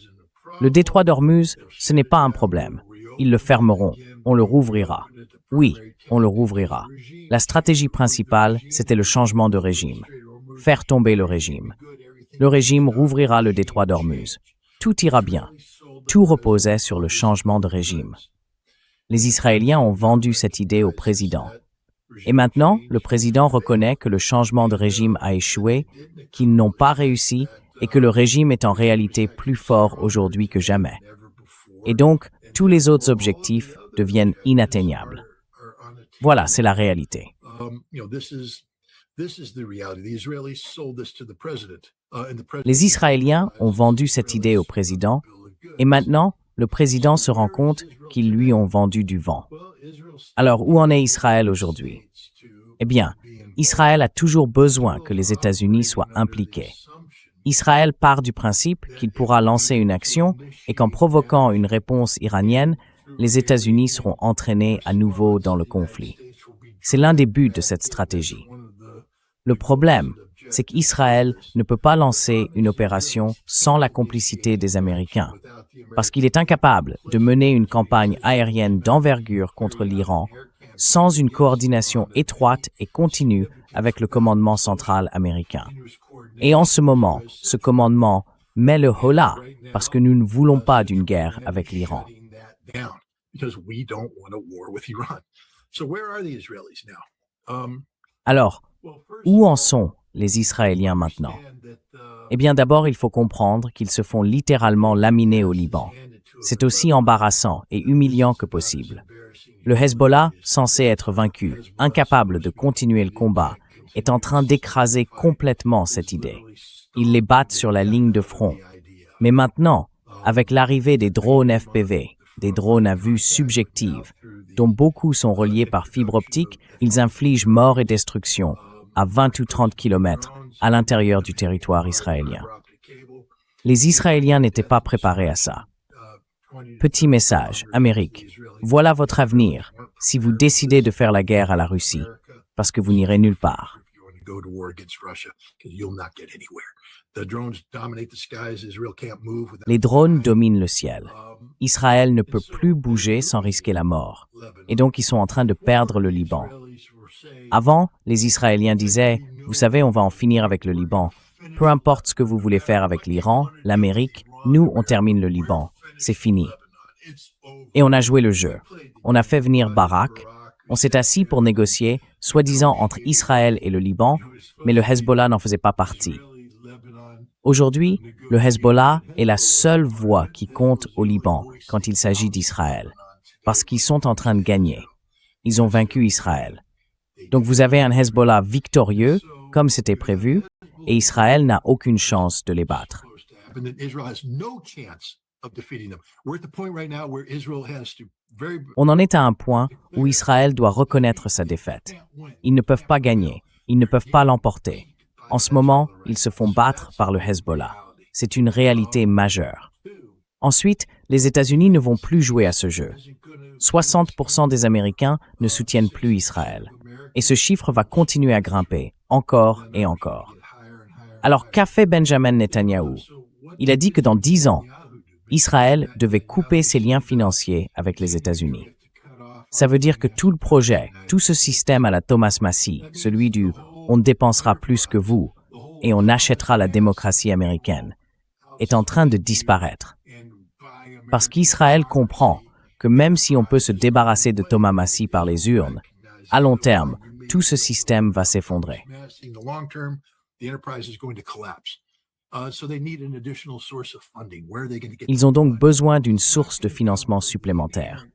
Le détroit d'Ormuz, ce n'est pas un problème. Ils le fermeront, on le rouvrira. Oui, on le rouvrira. La stratégie principale, c'était le changement de régime. Faire tomber le régime. Le régime rouvrira le détroit d'Ormuz. Tout ira bien. Tout reposait sur le changement de régime. Les Israéliens ont vendu cette idée au président. Et maintenant, le président reconnaît que le changement de régime a échoué, qu'ils n'ont pas réussi et que le régime est en réalité plus fort aujourd'hui que jamais. Et donc, tous les autres objectifs deviennent inatteignables. Voilà, c'est la réalité. Les Israéliens ont vendu cette idée au président, et maintenant, le président se rend compte qu'ils lui ont vendu du vent. Alors, où en est Israël aujourd'hui? Eh bien, Israël a toujours besoin que les États-Unis soient impliqués. Israël part du principe qu'il pourra lancer une action et qu'en provoquant une réponse iranienne, les États-Unis seront entraînés à nouveau dans le conflit. C'est l'un des buts de cette stratégie. Le problème, c'est qu'Israël ne peut pas lancer une opération sans la complicité des Américains, parce qu'il est incapable de mener une campagne aérienne d'envergure contre l'Iran sans une coordination étroite et continue avec le commandement central américain. Et en ce moment, ce commandement met le holà parce que nous ne voulons pas d'une guerre avec l'Iran. Alors, où en sont les Israéliens maintenant? Eh bien, d'abord, il faut comprendre qu'ils se font littéralement laminer au Liban. C'est aussi embarrassant et humiliant que possible. Le Hezbollah, censé être vaincu, incapable de continuer le combat, est en train d'écraser complètement cette idée. Ils les battent sur la ligne de front. Mais maintenant, avec l'arrivée des drones FPV, des drones à vue subjective, dont beaucoup sont reliés par fibre optique, ils infligent mort et destruction à 20 ou 30 kilomètres à l'intérieur du territoire israélien. Les Israéliens n'étaient pas préparés à ça. Petit message, Amérique, voilà votre avenir si vous décidez de faire la guerre à la Russie, parce que vous n'irez nulle part. Les drones dominent le ciel. Israël ne peut plus bouger sans risquer la mort. Et donc ils sont en train de perdre le Liban. Avant, les Israéliens disaient, vous savez, on va en finir avec le Liban. Peu importe ce que vous voulez faire avec l'Iran, l'Amérique, nous, on termine le Liban, c'est fini. Et on a joué le jeu. On a fait venir Barak, on s'est assis pour négocier, soi-disant entre Israël et le Liban, mais le Hezbollah n'en faisait pas partie. Aujourd'hui, le Hezbollah est la seule voix qui compte au Liban quand il s'agit d'Israël, parce qu'ils sont en train de gagner. Ils ont vaincu Israël. Donc vous avez un Hezbollah victorieux, comme c'était prévu, et Israël n'a aucune chance de les battre. On en est à un point où Israël doit reconnaître sa défaite. Ils ne peuvent pas gagner, ils ne peuvent pas l'emporter. En ce moment, ils se font battre par le Hezbollah. C'est une réalité majeure. Ensuite, les États-Unis ne vont plus jouer à ce jeu. 60% des Américains ne soutiennent plus Israël. Et ce chiffre va continuer à grimper, encore et encore. Alors qu'a fait Benjamin Netanyahou? Il a dit que dans 10 ans, Israël devait couper ses liens financiers avec les États-Unis. Ça veut dire que tout le projet, tout ce système à la Thomas Massie, celui du « on dépensera plus que vous et on achètera la démocratie américaine », est en train de disparaître. Parce qu'Israël comprend que même si on peut se débarrasser de Thomas Massie par les urnes, à long terme, tout ce système va s'effondrer. Ils ont donc besoin d'une source de financement supplémentaire.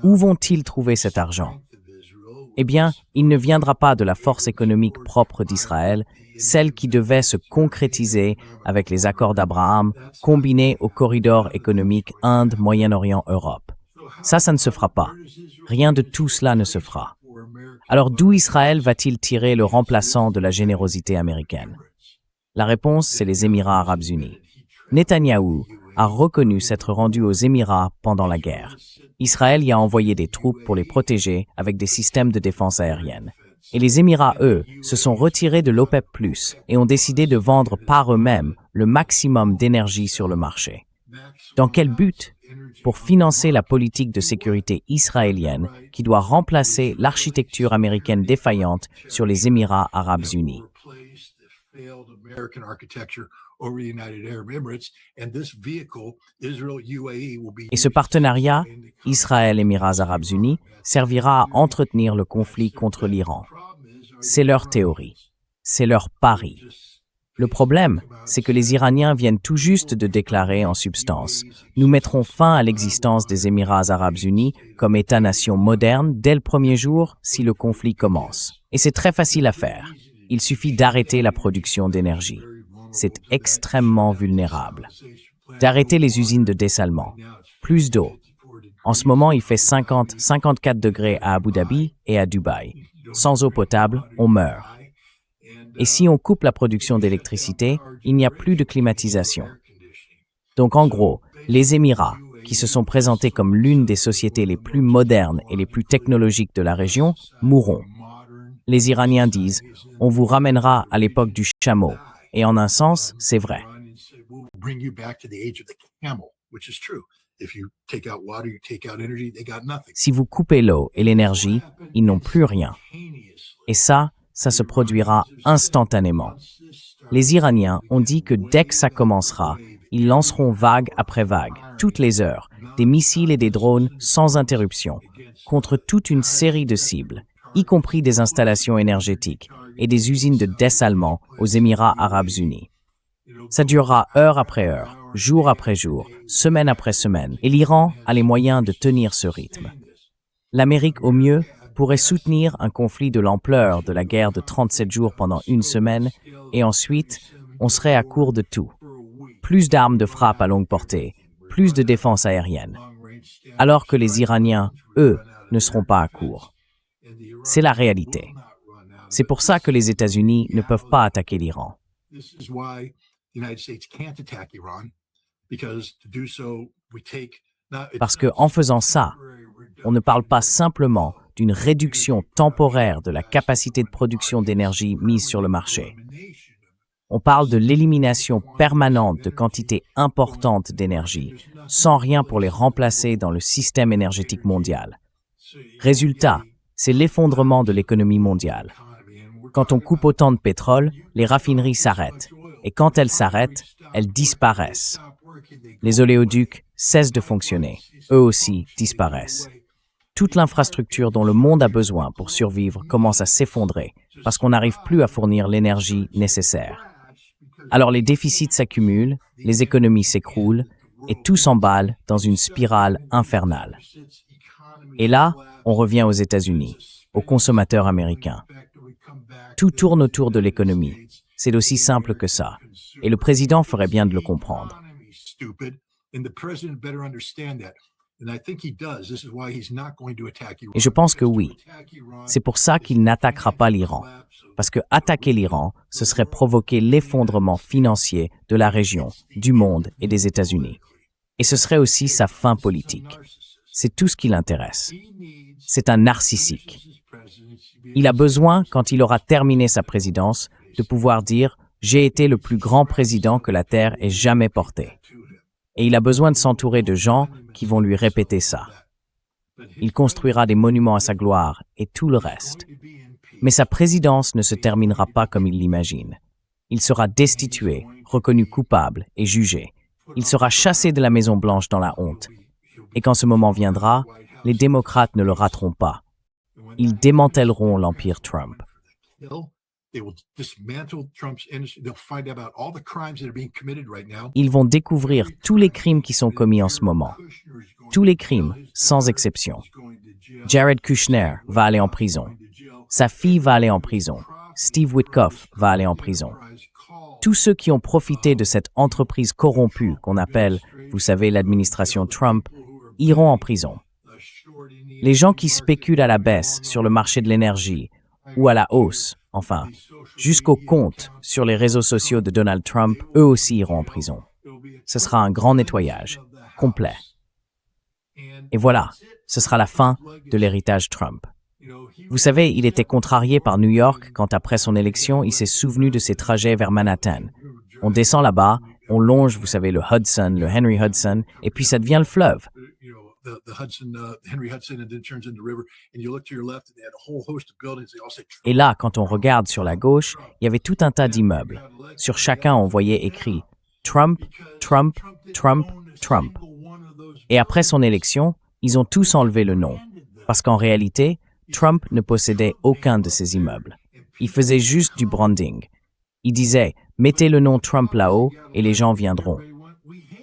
Où vont-ils trouver cet argent? Eh bien, il ne viendra pas de la force économique propre d'Israël, celle qui devait se concrétiser avec les accords d'Abraham, combinés au corridor économique Inde, Moyen-Orient, Europe. Ça ne se fera pas. Rien de tout cela ne se fera. Alors d'où Israël va-t-il tirer le remplaçant de la générosité américaine? La réponse, c'est les Émirats arabes unis. Netanyahou a reconnu s'être rendu aux Émirats pendant la guerre. Israël y a envoyé des troupes pour les protéger avec des systèmes de défense aérienne. Et les Émirats, eux, se sont retirés de l'OPEP+, et ont décidé de vendre par eux-mêmes le maximum d'énergie sur le marché. Dans quel but? Pour financer la politique de sécurité israélienne qui doit remplacer l'architecture américaine défaillante sur les Émirats arabes unis. Et ce partenariat, Israël-Émirats arabes unis, servira à entretenir le conflit contre l'Iran. C'est leur théorie. C'est leur pari. Le problème, c'est que les Iraniens viennent tout juste de déclarer en substance « Nous mettrons fin à l'existence des Émirats arabes unis comme État-nation moderne dès le premier jour si le conflit commence. » Et c'est très facile à faire. Il suffit d'arrêter la production d'énergie. C'est extrêmement vulnérable. D'arrêter les usines de dessalement. Plus d'eau. En ce moment, il fait 50-54 degrés à Abu Dhabi et à Dubaï. Sans eau potable, on meurt. Et si on coupe la production d'électricité, il n'y a plus de climatisation. Donc en gros, les Émirats, qui se sont présentés comme l'une des sociétés les plus modernes et les plus technologiques de la région, mourront. Les Iraniens disent « on vous ramènera à l'époque du chameau ». Et en un sens, c'est vrai. Si vous coupez l'eau et l'énergie, ils n'ont plus rien. Et ça se produira instantanément. Les Iraniens ont dit que dès que ça commencera, ils lanceront vague après vague, toutes les heures, des missiles et des drones sans interruption, contre toute une série de cibles, y compris des installations énergétiques et des usines de dessalement aux Émirats arabes unis. Ça durera heure après heure, jour après jour, semaine après semaine, et l'Iran a les moyens de tenir ce rythme. L'Amérique, au mieux, pourrait soutenir un conflit de l'ampleur de la guerre de 37 jours pendant une semaine, et ensuite, on serait à court de tout. Plus d'armes de frappe à longue portée, plus de défense aérienne. Alors que les Iraniens, eux, ne seront pas à court. C'est la réalité. C'est pour ça que les États-Unis ne peuvent pas attaquer l'Iran. Parce qu'en faisant ça, on ne parle pas simplement d'une réduction temporaire de la capacité de production d'énergie mise sur le marché. On parle de l'élimination permanente de quantités importantes d'énergie, sans rien pour les remplacer dans le système énergétique mondial. Résultat, c'est l'effondrement de l'économie mondiale. Quand on coupe autant de pétrole, les raffineries s'arrêtent. Et quand elles s'arrêtent, elles disparaissent. Les oléoducs cessent de fonctionner. Eux aussi disparaissent. Toute l'infrastructure dont le monde a besoin pour survivre commence à s'effondrer parce qu'on n'arrive plus à fournir l'énergie nécessaire. Alors les déficits s'accumulent, les économies s'écroulent et tout s'emballe dans une spirale infernale. Et là, on revient aux États-Unis, aux consommateurs américains. Tout tourne autour de l'économie. C'est aussi simple que ça. Et le président ferait bien de le comprendre. Et je pense que oui. C'est pour ça qu'il n'attaquera pas l'Iran. Parce que attaquer l'Iran, ce serait provoquer l'effondrement financier de la région, du monde et des États-Unis. Et ce serait aussi sa fin politique. C'est tout ce qui l'intéresse. C'est un narcissique. Il a besoin, quand il aura terminé sa présidence, de pouvoir dire « J'ai été le plus grand président que la Terre ait jamais porté ». Et il a besoin de s'entourer de gens qui vont lui répéter ça. Il construira des monuments à sa gloire et tout le reste. Mais sa présidence ne se terminera pas comme il l'imagine. Il sera destitué, reconnu coupable et jugé. Il sera chassé de la Maison-Blanche dans la honte. Et quand ce moment viendra, les démocrates ne le rateront pas. Ils démantèleront l'empire Trump. Ils vont découvrir tous les crimes qui sont commis en ce moment. Tous les crimes, sans exception. Jared Kushner va aller en prison. Sa fille va aller en prison. Steve Witkoff va aller en prison. Tous ceux qui ont profité de cette entreprise corrompue qu'on appelle, vous savez, l'administration Trump, iront en prison. Les gens qui spéculent à la baisse sur le marché de l'énergie ou à la hausse, enfin, jusqu'aux comptes sur les réseaux sociaux de Donald Trump, eux aussi iront en prison. Ce sera un grand nettoyage, complet. Et voilà, ce sera la fin de l'héritage Trump. Vous savez, il était contrarié par New York quand, après son élection, il s'est souvenu de ses trajets vers Manhattan. On descend là-bas, on longe, vous savez, le Hudson, le Henry Hudson, et puis ça devient le fleuve. Et là, quand on regarde sur la gauche, il y avait tout un tas d'immeubles. Sur chacun, on voyait écrit « Trump, Trump, Trump, Trump ». Et après son élection, ils ont tous enlevé le nom. Parce qu'en réalité, Trump ne possédait aucun de ces immeubles. Il faisait juste du branding. Il disait « Mettez le nom Trump là-haut et les gens viendront ».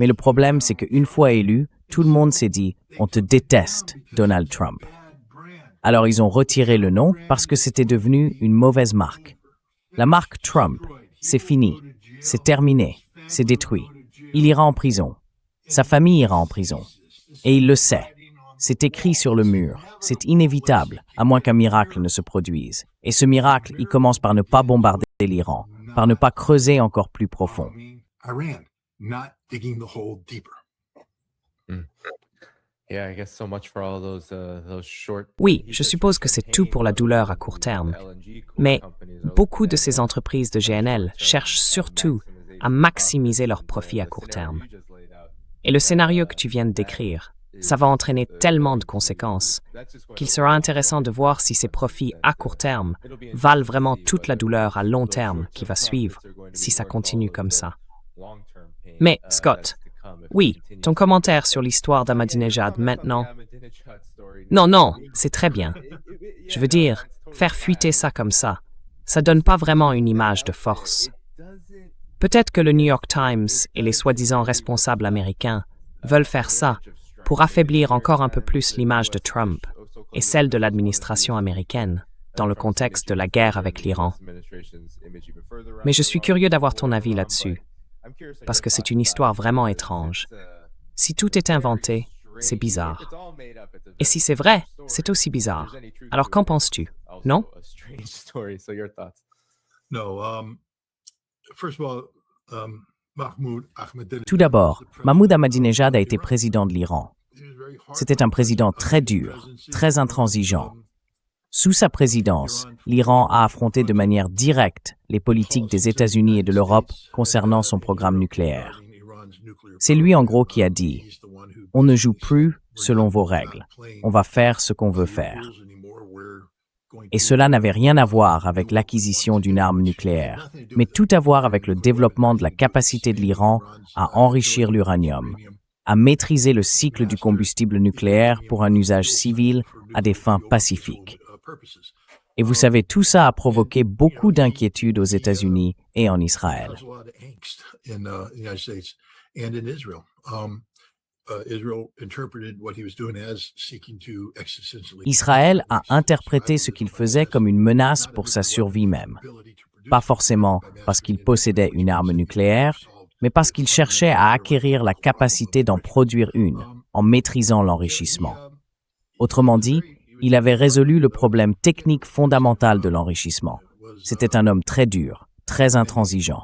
Mais le problème, c'est qu'une fois élu, tout le monde s'est dit « On te déteste, Donald Trump ». Alors ils ont retiré le nom parce que c'était devenu une mauvaise marque. La marque Trump, c'est fini, c'est terminé, c'est détruit. Il ira en prison. Sa famille ira en prison. Et il le sait. C'est écrit sur le mur. C'est inévitable, à moins qu'un miracle ne se produise. Et ce miracle, il commence par ne pas bombarder l'Iran, par ne pas creuser encore plus profond. Oui, je suppose que c'est tout pour la douleur à court terme. Mais beaucoup de ces entreprises de GNL cherchent surtout à maximiser leurs profits à court terme. Et le scénario que tu viens de décrire, ça va entraîner tellement de conséquences qu'il sera intéressant de voir si ces profits à court terme valent vraiment toute la douleur à long terme qui va suivre si ça continue comme ça. Mais, Scott, oui, ton commentaire sur l'histoire d'Ahmadinejad maintenant... Non, c'est très bien. Je veux dire, faire fuiter ça comme ça donne pas vraiment une image de force. Peut-être que le New York Times et les soi-disant responsables américains veulent faire ça pour affaiblir encore un peu plus l'image de Trump et celle de l'administration américaine dans le contexte de la guerre avec l'Iran. Mais je suis curieux d'avoir ton avis là-dessus, parce que c'est une histoire vraiment étrange. Si tout est inventé, c'est bizarre. Et si c'est vrai, c'est aussi bizarre. Alors qu'en penses-tu? Non? Tout d'abord, Mahmoud Ahmadinejad a été président de l'Iran. C'était un président très dur, très intransigeant. Sous sa présidence, l'Iran a affronté de manière directe les politiques des États-Unis et de l'Europe concernant son programme nucléaire. C'est lui en gros qui a dit « On ne joue plus selon vos règles. On va faire ce qu'on veut faire ». Et cela n'avait rien à voir avec l'acquisition d'une arme nucléaire, mais tout à voir avec le développement de la capacité de l'Iran à enrichir l'uranium, à maîtriser le cycle du combustible nucléaire pour un usage civil à des fins pacifiques. Et vous savez, tout ça a provoqué beaucoup d'inquiétudes aux États-Unis et en Israël. Israël a interprété ce qu'il faisait comme une menace pour sa survie même. Pas forcément parce qu'il possédait une arme nucléaire, mais parce qu'il cherchait à acquérir la capacité d'en produire une, en maîtrisant l'enrichissement. Autrement dit, il avait résolu le problème technique fondamental de l'enrichissement. C'était un homme très dur, très intransigeant.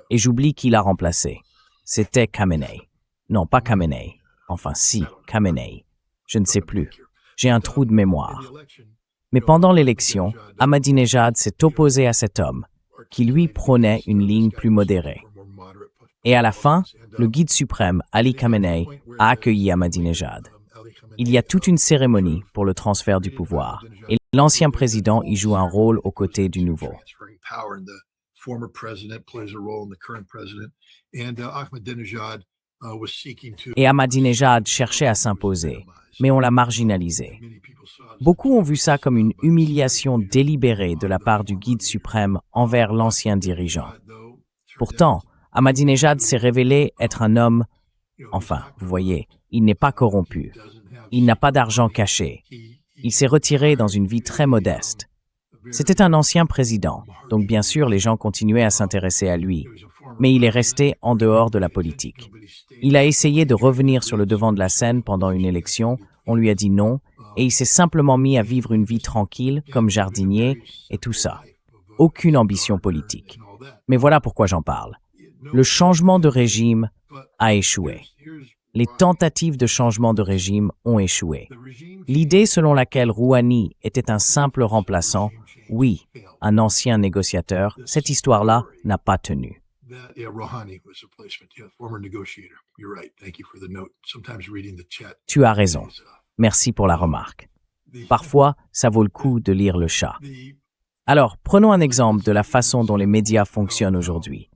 Et j'oublie qui l'a remplacé. C'était Khamenei. Non, pas Khamenei. Enfin si, Khamenei. Je ne sais plus. J'ai un trou de mémoire. Mais pendant l'élection, Ahmadinejad s'est opposé à cet homme, qui lui prônait une ligne plus modérée. Et à la fin, le guide suprême, Ali Khamenei, a accueilli Ahmadinejad. Il y a toute une cérémonie pour le transfert du pouvoir, et l'ancien président y joue un rôle aux côtés du nouveau. Et Ahmadinejad cherchait à s'imposer, mais on l'a marginalisé. Beaucoup ont vu ça comme une humiliation délibérée de la part du guide suprême envers l'ancien dirigeant. Pourtant, Ahmadinejad s'est révélé être un homme, enfin, vous voyez, il n'est pas corrompu. Il n'a pas d'argent caché. Il s'est retiré dans une vie très modeste. C'était un ancien président, donc bien sûr les gens continuaient à s'intéresser à lui, mais il est resté en dehors de la politique. Il a essayé de revenir sur le devant de la scène pendant une élection, on lui a dit non, et il s'est simplement mis à vivre une vie tranquille, comme jardinier, et tout ça. Aucune ambition politique. Mais voilà pourquoi j'en parle. Le changement de régime a échoué. Les tentatives de changement de régime ont échoué. L'idée selon laquelle Rouhani était un simple remplaçant, oui, un ancien négociateur, cette histoire-là n'a pas tenu. Tu as raison. Merci pour la remarque. Parfois, ça vaut le coup de lire le chat. Alors, prenons un exemple de la façon dont les médias fonctionnent aujourd'hui.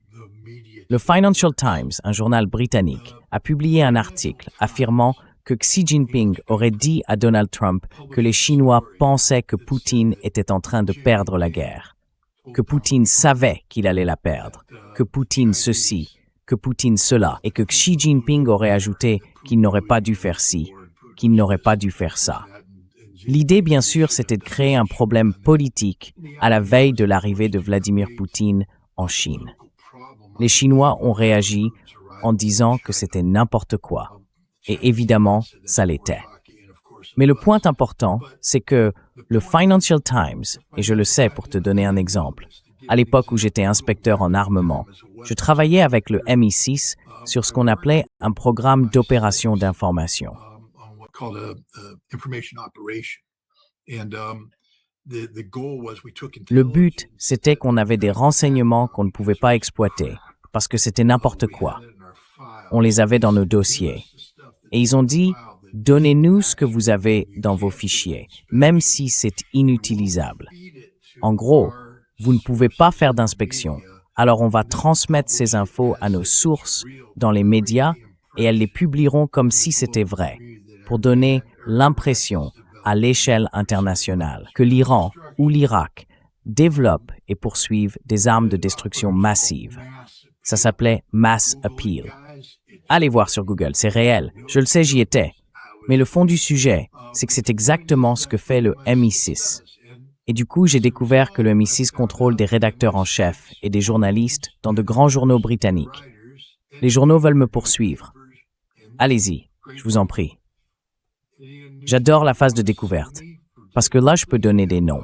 Le Financial Times, un journal britannique, a publié un article affirmant que Xi Jinping aurait dit à Donald Trump que les Chinois pensaient que Poutine était en train de perdre la guerre, que Poutine savait qu'il allait la perdre, que Poutine ceci, que Poutine cela, et que Xi Jinping aurait ajouté qu'il n'aurait pas dû faire ci, qu'il n'aurait pas dû faire ça. L'idée, bien sûr, c'était de créer un problème politique à la veille de l'arrivée de Vladimir Poutine en Chine. Les Chinois ont réagi en disant que c'était n'importe quoi. Et évidemment, ça l'était. Mais le point important, c'est que le Financial Times, et je le sais pour te donner un exemple, à l'époque où j'étais inspecteur en armement, je travaillais avec le MI6 sur ce qu'on appelait un programme d'opération d'information. Le but, c'était qu'on avait des renseignements qu'on ne pouvait pas exploiter, parce que c'était n'importe quoi. On les avait dans nos dossiers. Et ils ont dit, donnez-nous ce que vous avez dans vos fichiers, même si c'est inutilisable. En gros, vous ne pouvez pas faire d'inspection, alors on va transmettre ces infos à nos sources dans les médias et elles les publieront comme si c'était vrai, pour donner l'impression à l'échelle internationale que l'Iran ou l'Irak développent et poursuivent des armes de destruction massive. Ça s'appelait Mass Appeal. Allez voir sur Google, c'est réel. Je le sais, j'y étais. Mais le fond du sujet, c'est que c'est exactement ce que fait le MI6. Et du coup, j'ai découvert que le MI6 contrôle des rédacteurs en chef et des journalistes dans de grands journaux britanniques. Les journaux veulent me poursuivre. Allez-y, je vous en prie. J'adore la phase de découverte, parce que là, je peux donner des noms.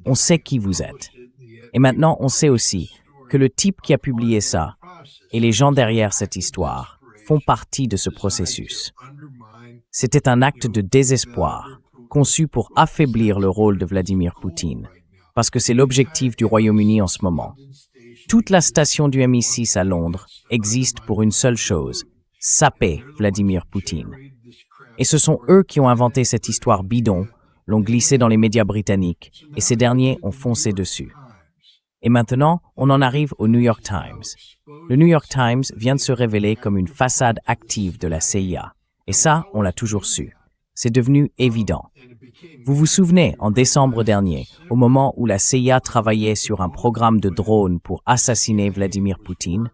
On sait qui vous êtes. Et maintenant, on sait aussi que le type qui a publié ça et les gens derrière cette histoire font partie de ce processus. C'était un acte de désespoir, conçu pour affaiblir le rôle de Vladimir Poutine, parce que c'est l'objectif du Royaume-Uni en ce moment. Toute la station du MI6 à Londres existe pour une seule chose, saper Vladimir Poutine. Et ce sont eux qui ont inventé cette histoire bidon, l'ont glissée dans les médias britanniques, et ces derniers ont foncé dessus. Et maintenant, on en arrive au New York Times. Le New York Times vient de se révéler comme une façade active de la CIA. Et ça, on l'a toujours su. C'est devenu évident. Vous vous souvenez, en décembre dernier, au moment où la CIA travaillait sur un programme de drones pour assassiner Vladimir Poutine,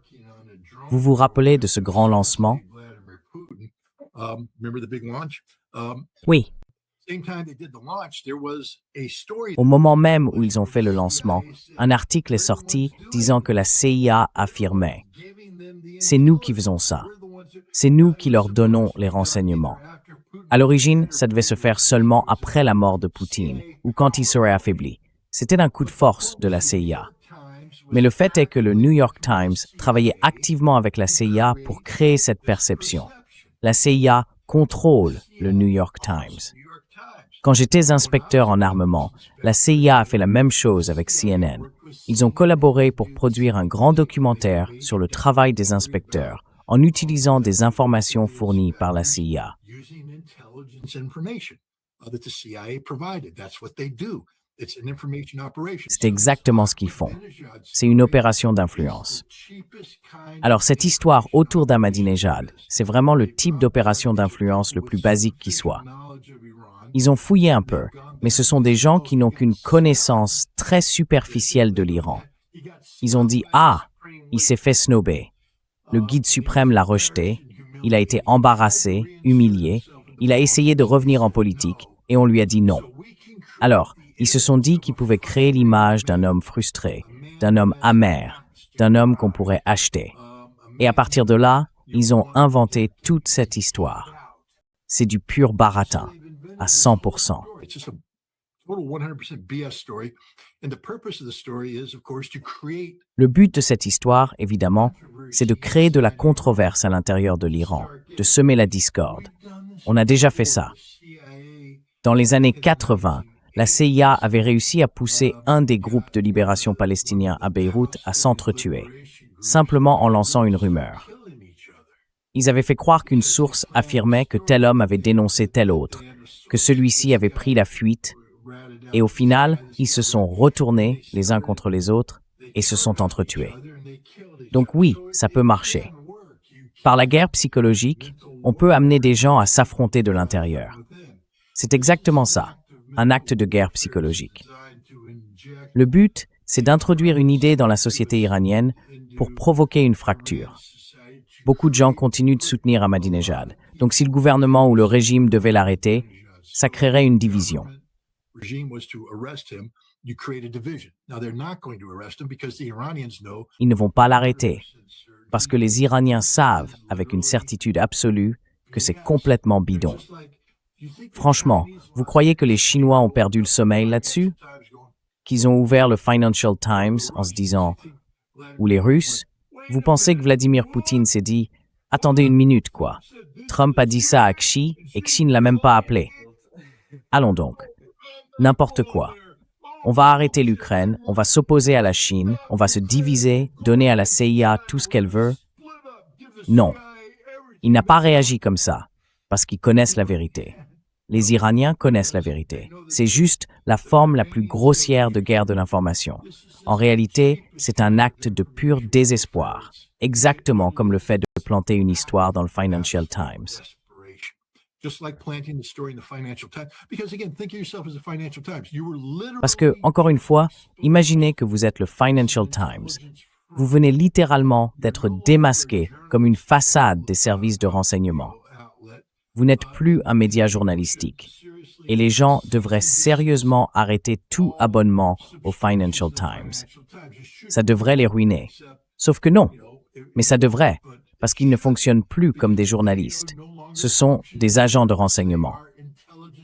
vous vous rappelez de ce grand lancement? Oui. Au moment même où ils ont fait le lancement, un article est sorti disant que la CIA affirmait « C'est nous qui faisons ça. C'est nous qui leur donnons les renseignements. » À l'origine, ça devait se faire seulement après la mort de Poutine ou quand il serait affaibli. C'était un coup de force de la CIA. Mais le fait est que le New York Times travaillait activement avec la CIA pour créer cette perception. La CIA contrôle le New York Times. Quand j'étais inspecteur en armement, la CIA a fait la même chose avec CNN. Ils ont collaboré pour produire un grand documentaire sur le travail des inspecteurs en utilisant des informations fournies par la CIA. C'est exactement ce qu'ils font. C'est une opération d'influence. Alors cette histoire autour d'Ahmadinejad, c'est vraiment le type d'opération d'influence le plus basique qui soit. Ils ont fouillé un peu, mais ce sont des gens qui n'ont qu'une connaissance très superficielle de l'Iran. Ils ont dit « Ah, il s'est fait snober. Le guide suprême l'a rejeté, il a été embarrassé, humilié, il a essayé de revenir en politique et on lui a dit non. » Alors, ils se sont dit qu'ils pouvaient créer l'image d'un homme frustré, d'un homme amer, d'un homme qu'on pourrait acheter. Et à partir de là, ils ont inventé toute cette histoire. C'est du pur baratin, à 100%. Le but de cette histoire, évidemment, c'est de créer de la controverse à l'intérieur de l'Iran, de semer la discorde. On a déjà fait ça. Dans les années 80, la CIA avait réussi à pousser un des groupes de libération palestinien à Beyrouth à s'entretuer, simplement en lançant une rumeur. Ils avaient fait croire qu'une source affirmait que tel homme avait dénoncé tel autre, que celui-ci avait pris la fuite, et au final, ils se sont retournés les uns contre les autres et se sont entretués. Donc oui, ça peut marcher. Par la guerre psychologique, on peut amener des gens à s'affronter de l'intérieur. C'est exactement ça, un acte de guerre psychologique. Le but, c'est d'introduire une idée dans la société iranienne pour provoquer une fracture. Beaucoup de gens continuent de soutenir Ahmadinejad. Donc si le gouvernement ou le régime devait l'arrêter, ça créerait une division. Ils ne vont pas l'arrêter, parce que les Iraniens savent, avec une certitude absolue, que c'est complètement bidon. Franchement, vous croyez que les Chinois ont perdu le sommeil là-dessus? Qu'ils ont ouvert le Financial Times en se disant « Ou les Russes? Vous pensez que Vladimir Poutine s'est dit « Attendez une minute, quoi. Trump a dit ça à Xi et Xi ne l'a même pas appelé. Allons donc. N'importe quoi. On va arrêter l'Ukraine, on va s'opposer à la Chine, on va se diviser, donner à la CIA tout ce qu'elle veut. » Non. Il n'a pas réagi comme ça, parce qu'ils connaissent la vérité. Les Iraniens connaissent la vérité. C'est juste la forme la plus grossière de guerre de l'information. En réalité, c'est un acte de pur désespoir, exactement comme le fait de planter une histoire dans le Financial Times. Parce que, encore une fois, imaginez que vous êtes le Financial Times. Vous venez littéralement d'être démasqué comme une façade des services de renseignement. Vous n'êtes plus un média journalistique. Et les gens devraient sérieusement arrêter tout abonnement au Financial Times. Ça devrait les ruiner. Sauf que non. Mais ça devrait, parce qu'ils ne fonctionnent plus comme des journalistes. Ce sont des agents de renseignement.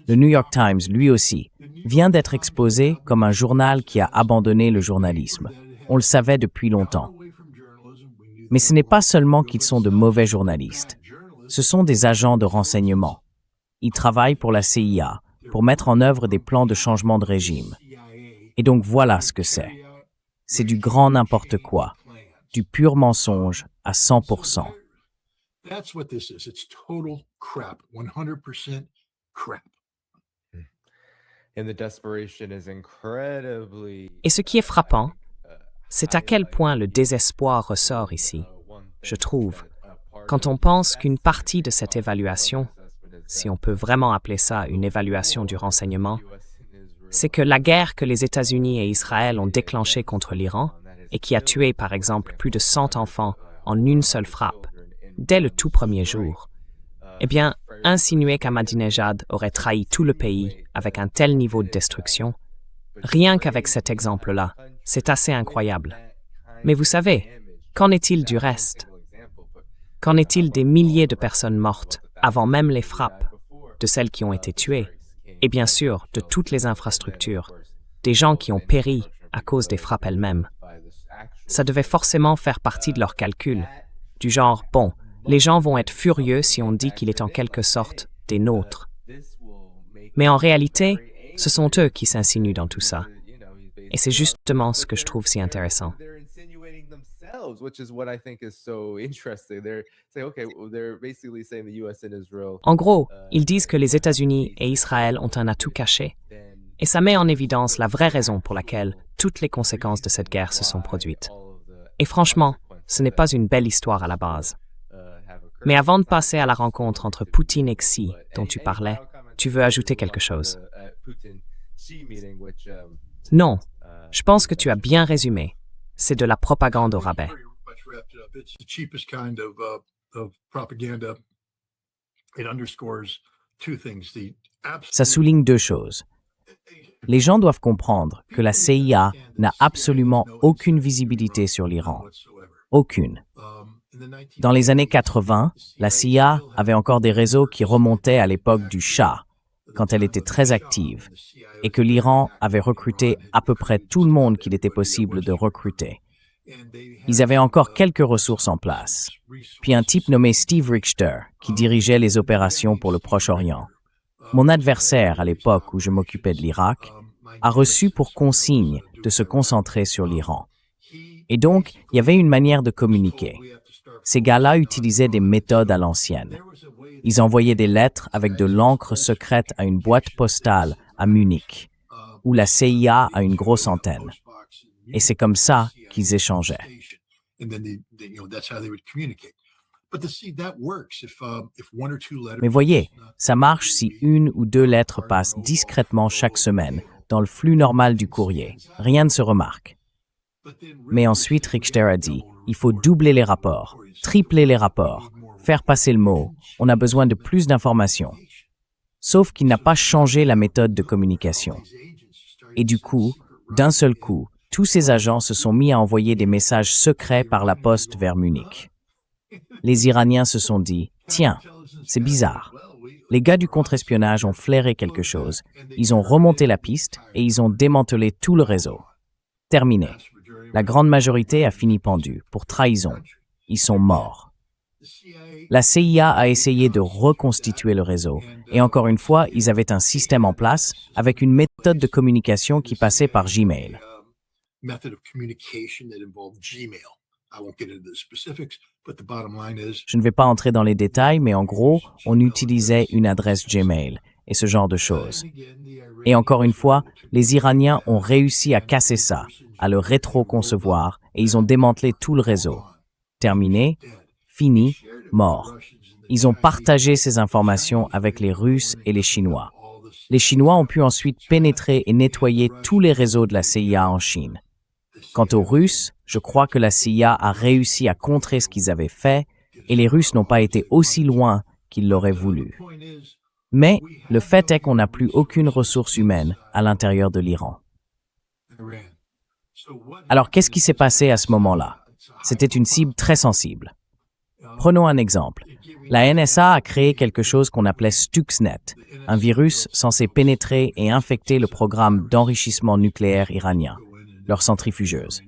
Le New York Times, lui aussi, vient d'être exposé comme un journal qui a abandonné le journalisme. On le savait depuis longtemps. Mais ce n'est pas seulement qu'ils sont de mauvais journalistes. Ce sont des agents de renseignement. Ils travaillent pour la CIA, pour mettre en œuvre des plans de changement de régime. Et donc voilà ce que c'est. C'est du grand n'importe quoi, du pur mensonge à 100%. That's what this is. It's total crap. 100% crap. And the desperation is incredibly Et ce qui est frappant, c'est à quel point le désespoir ressort ici, je trouve, quand on pense qu'une partie de cette évaluation, si on peut vraiment appeler ça une évaluation du renseignement, c'est que la guerre que les États-Unis et Israël ont déclenchée contre l'Iran et qui a tué par exemple plus de 100 enfants en une seule frappe, dès le tout premier jour, eh bien, insinuer qu'Ahmadinejad aurait trahi tout le pays avec un tel niveau de destruction, rien qu'avec cet exemple-là, c'est assez incroyable. Mais vous savez, qu'en est-il du reste? Qu'en est-il des milliers de personnes mortes avant même les frappes, de celles qui ont été tuées, et bien sûr de toutes les infrastructures, des gens qui ont péri à cause des frappes elles-mêmes? Ça devait forcément faire partie de leurs calculs, du genre, bon, les gens vont être furieux si on dit qu'il est en quelque sorte des nôtres. Mais en réalité, ce sont eux qui s'insinuent dans tout ça. Et c'est justement ce que je trouve si intéressant. En gros, ils disent que les États-Unis et Israël ont un atout caché. Et ça met en évidence la vraie raison pour laquelle toutes les conséquences de cette guerre se sont produites. Et franchement, ce n'est pas une belle histoire à la base. Mais avant de passer à la rencontre entre Poutine et Xi, dont tu parlais, tu veux ajouter quelque chose? Non, je pense que tu as bien résumé. C'est de la propagande au rabais. It's the cheapest kind of propaganda. It underscores two things. Ça souligne deux choses. Les gens doivent comprendre que la CIA n'a absolument aucune visibilité sur l'Iran. Aucune. Dans les années 80, la CIA avait encore des réseaux qui remontaient à l'époque du Shah, quand elle était très active, et que l'Iran avait recruté à peu près tout le monde qu'il était possible de recruter. Ils avaient encore quelques ressources en place. Puis un type nommé Steve Richter, qui dirigeait les opérations pour le Proche-Orient. Mon adversaire, à l'époque où je m'occupais de l'Irak, a reçu pour consigne de se concentrer sur l'Iran. Et donc, il y avait une manière de communiquer. Ces gars-là utilisaient des méthodes à l'ancienne. Ils envoyaient des lettres avec de l'encre secrète à une boîte postale à Munich, où la CIA a une grosse antenne. Et c'est comme ça qu'ils échangeaient. Mais voyez, ça marche si une ou deux lettres passent discrètement chaque semaine dans le flux normal du courrier. Rien ne se remarque. Mais ensuite, Richter a dit, il faut doubler les rapports, tripler les rapports, faire passer le mot, on a besoin de plus d'informations. Sauf qu'il n'a pas changé la méthode de communication. Et du coup, d'un seul coup, tous ces agents se sont mis à envoyer des messages secrets par la poste vers Munich. Les Iraniens se sont dit, tiens, c'est bizarre. Les gars du contre-espionnage ont flairé quelque chose, ils ont remonté la piste et ils ont démantelé tout le réseau. Terminé. La grande majorité a fini pendue, pour trahison. Ils sont morts. La CIA a essayé de reconstituer le réseau, et encore une fois, ils avaient un système en place avec une méthode de communication qui passait par Gmail. Je ne vais pas entrer dans les détails, mais en gros, on utilisait une adresse Gmail et ce genre de choses. Et encore une fois, les Iraniens ont réussi à casser ça, à le rétro-concevoir, et ils ont démantelé tout le réseau. Terminé, fini, mort. Ils ont partagé ces informations avec les Russes et les Chinois. Les Chinois ont pu ensuite pénétrer et nettoyer tous les réseaux de la CIA en Chine. Quant aux Russes, je crois que la CIA a réussi à contrer ce qu'ils avaient fait, et les Russes n'ont pas été aussi loin qu'ils l'auraient voulu. Mais le fait est qu'on n'a plus aucune ressource humaine à l'intérieur de l'Iran. Alors qu'est-ce qui s'est passé à ce moment-là? C'était une cible très sensible. Prenons un exemple. La NSA a créé quelque chose qu'on appelait Stuxnet, un virus censé pénétrer et infecter le programme d'enrichissement nucléaire iranien, leur centrifugeuse.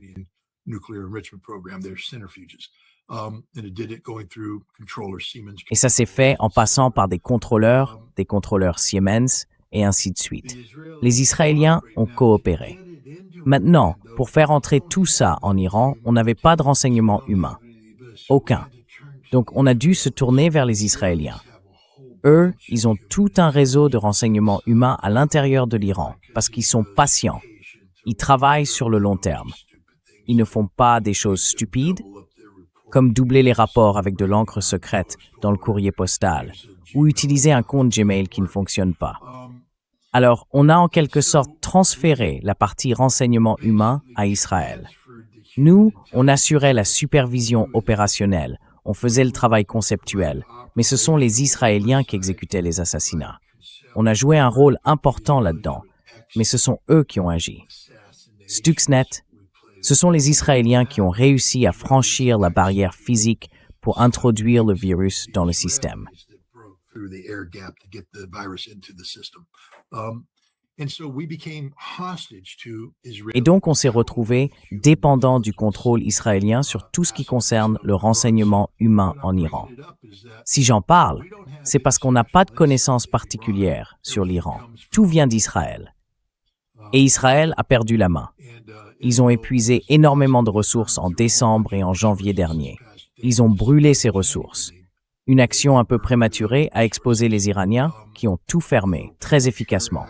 Et ça s'est fait en passant par des contrôleurs Siemens, et ainsi de suite. Les Israéliens ont coopéré. Maintenant, pour faire entrer tout ça en Iran, on n'avait pas de renseignements humains. Aucun. Donc on a dû se tourner vers les Israéliens. Eux, ils ont tout un réseau de renseignements humains à l'intérieur de l'Iran, parce qu'ils sont patients. Ils travaillent sur le long terme. Ils ne font pas des choses stupides, comme doubler les rapports avec de l'encre secrète dans le courrier postal, ou utiliser un compte Gmail qui ne fonctionne pas. Alors, on a en quelque sorte transféré la partie renseignement humain à Israël. Nous, on assurait la supervision opérationnelle, on faisait le travail conceptuel, mais ce sont les Israéliens qui exécutaient les assassinats. On a joué un rôle important là-dedans, mais ce sont eux qui ont agi. Stuxnet, ce sont les Israéliens qui ont réussi à franchir la barrière physique pour introduire le virus dans le système. Et donc on s'est retrouvé dépendant du contrôle israélien sur tout ce qui concerne le renseignement humain en Iran. Si j'en parle, c'est parce qu'on n'a pas de connaissances particulières sur l'Iran. Tout vient d'Israël. Et Israël a perdu la main. Ils ont épuisé énormément de ressources en décembre et en janvier dernier. Ils ont brûlé ces ressources. Une action un peu prématurée a exposé les Iraniens qui ont tout fermé, très efficacement.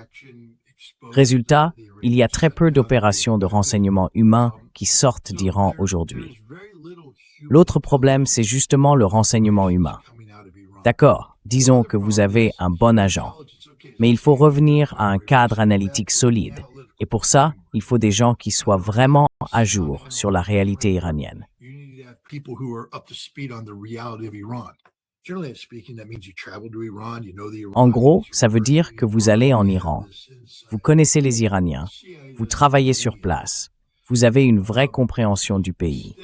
Résultat, il y a très peu d'opérations de renseignement humain qui sortent d'Iran aujourd'hui. L'autre problème, c'est justement le renseignement humain. D'accord, disons que vous avez un bon agent, mais il faut revenir à un cadre analytique solide. Et pour ça, il faut des gens qui soient vraiment à jour sur la réalité iranienne. En gros, ça veut dire que vous allez en Iran, vous connaissez les Iraniens, vous travaillez sur place, vous avez une vraie compréhension du pays.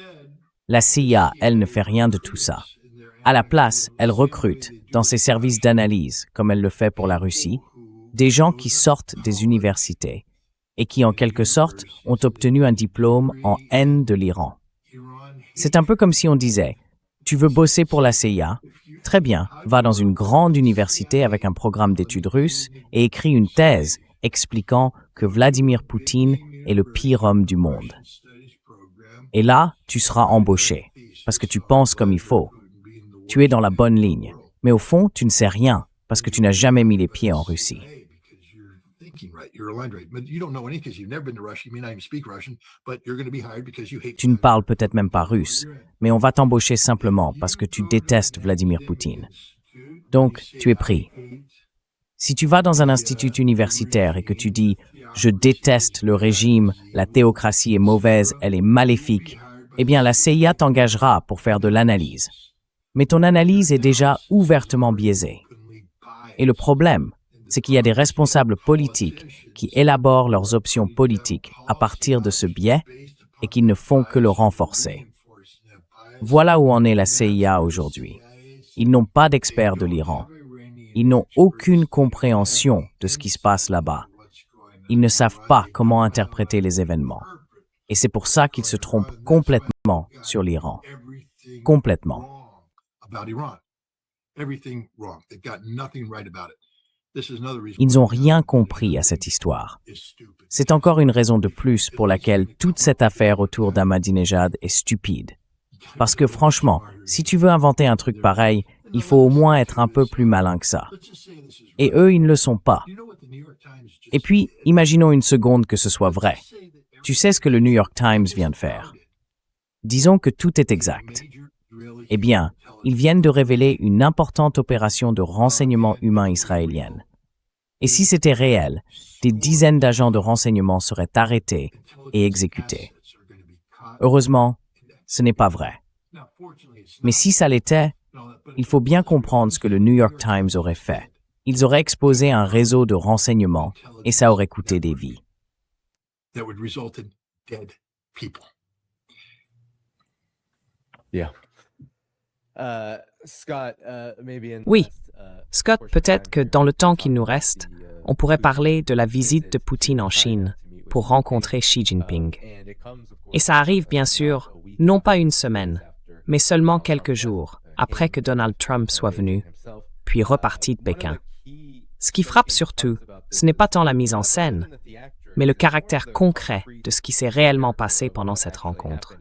La CIA, elle ne fait rien de tout ça. À la place, elle recrute, dans ses services d'analyse, comme elle le fait pour la Russie, des gens qui sortent des universités et qui, en quelque sorte, ont obtenu un diplôme en haine de l'Iran. C'est un peu comme si on disait « Tu veux bosser pour la CIA ? Très bien, va dans une grande université avec un programme d'études russes et écris une thèse expliquant que Vladimir Poutine est le pire homme du monde. Et là, tu seras embauché, parce que tu penses comme il faut. Tu es dans la bonne ligne, mais au fond, tu ne sais rien, parce que tu n'as jamais mis les pieds en Russie. » Tu ne parles peut-être même pas russe, mais on va t'embaucher simplement parce que tu détestes Vladimir Poutine. Donc, tu es pris. Si tu vas dans un institut universitaire et que tu dis « Je déteste le régime, la théocratie est mauvaise, elle est maléfique », eh bien la CIA t'engagera pour faire de l'analyse. Mais ton analyse est déjà ouvertement biaisée. Et le problème, c'est qu'il y a des responsables politiques qui élaborent leurs options politiques à partir de ce biais et qui ne font que le renforcer. Voilà où en est la CIA aujourd'hui. Ils n'ont pas d'experts de l'Iran. Ils n'ont aucune compréhension de ce qui se passe là-bas. Ils ne savent pas comment interpréter les événements. Et c'est pour ça qu'ils se trompent complètement sur l'Iran. Complètement. Ils n'ont rien compris à cette histoire. C'est encore une raison de plus pour laquelle toute cette affaire autour d'Ahmadinejad est stupide. Parce que franchement, si tu veux inventer un truc pareil, il faut au moins être un peu plus malin que ça. Et eux, ils ne le sont pas. Et puis, imaginons une seconde que ce soit vrai. Tu sais ce que le New York Times vient de faire. Disons que tout est exact. Eh bien, ils viennent de révéler une importante opération de renseignement humain israélienne. Et si c'était réel, des dizaines d'agents de renseignement seraient arrêtés et exécutés. Heureusement, ce n'est pas vrai. Mais si ça l'était, il faut bien comprendre ce que le New York Times aurait fait. Ils auraient exposé un réseau de renseignement et ça aurait coûté des vies. Oui, Scott, peut-être que dans le temps qu'il nous reste, on pourrait parler de la visite de Poutine en Chine pour rencontrer Xi Jinping. Et ça arrive bien sûr, non pas une semaine, mais seulement quelques jours après que Donald Trump soit venu, puis reparti de Pékin. Ce qui frappe surtout, ce n'est pas tant la mise en scène, mais le caractère concret de ce qui s'est réellement passé pendant cette rencontre.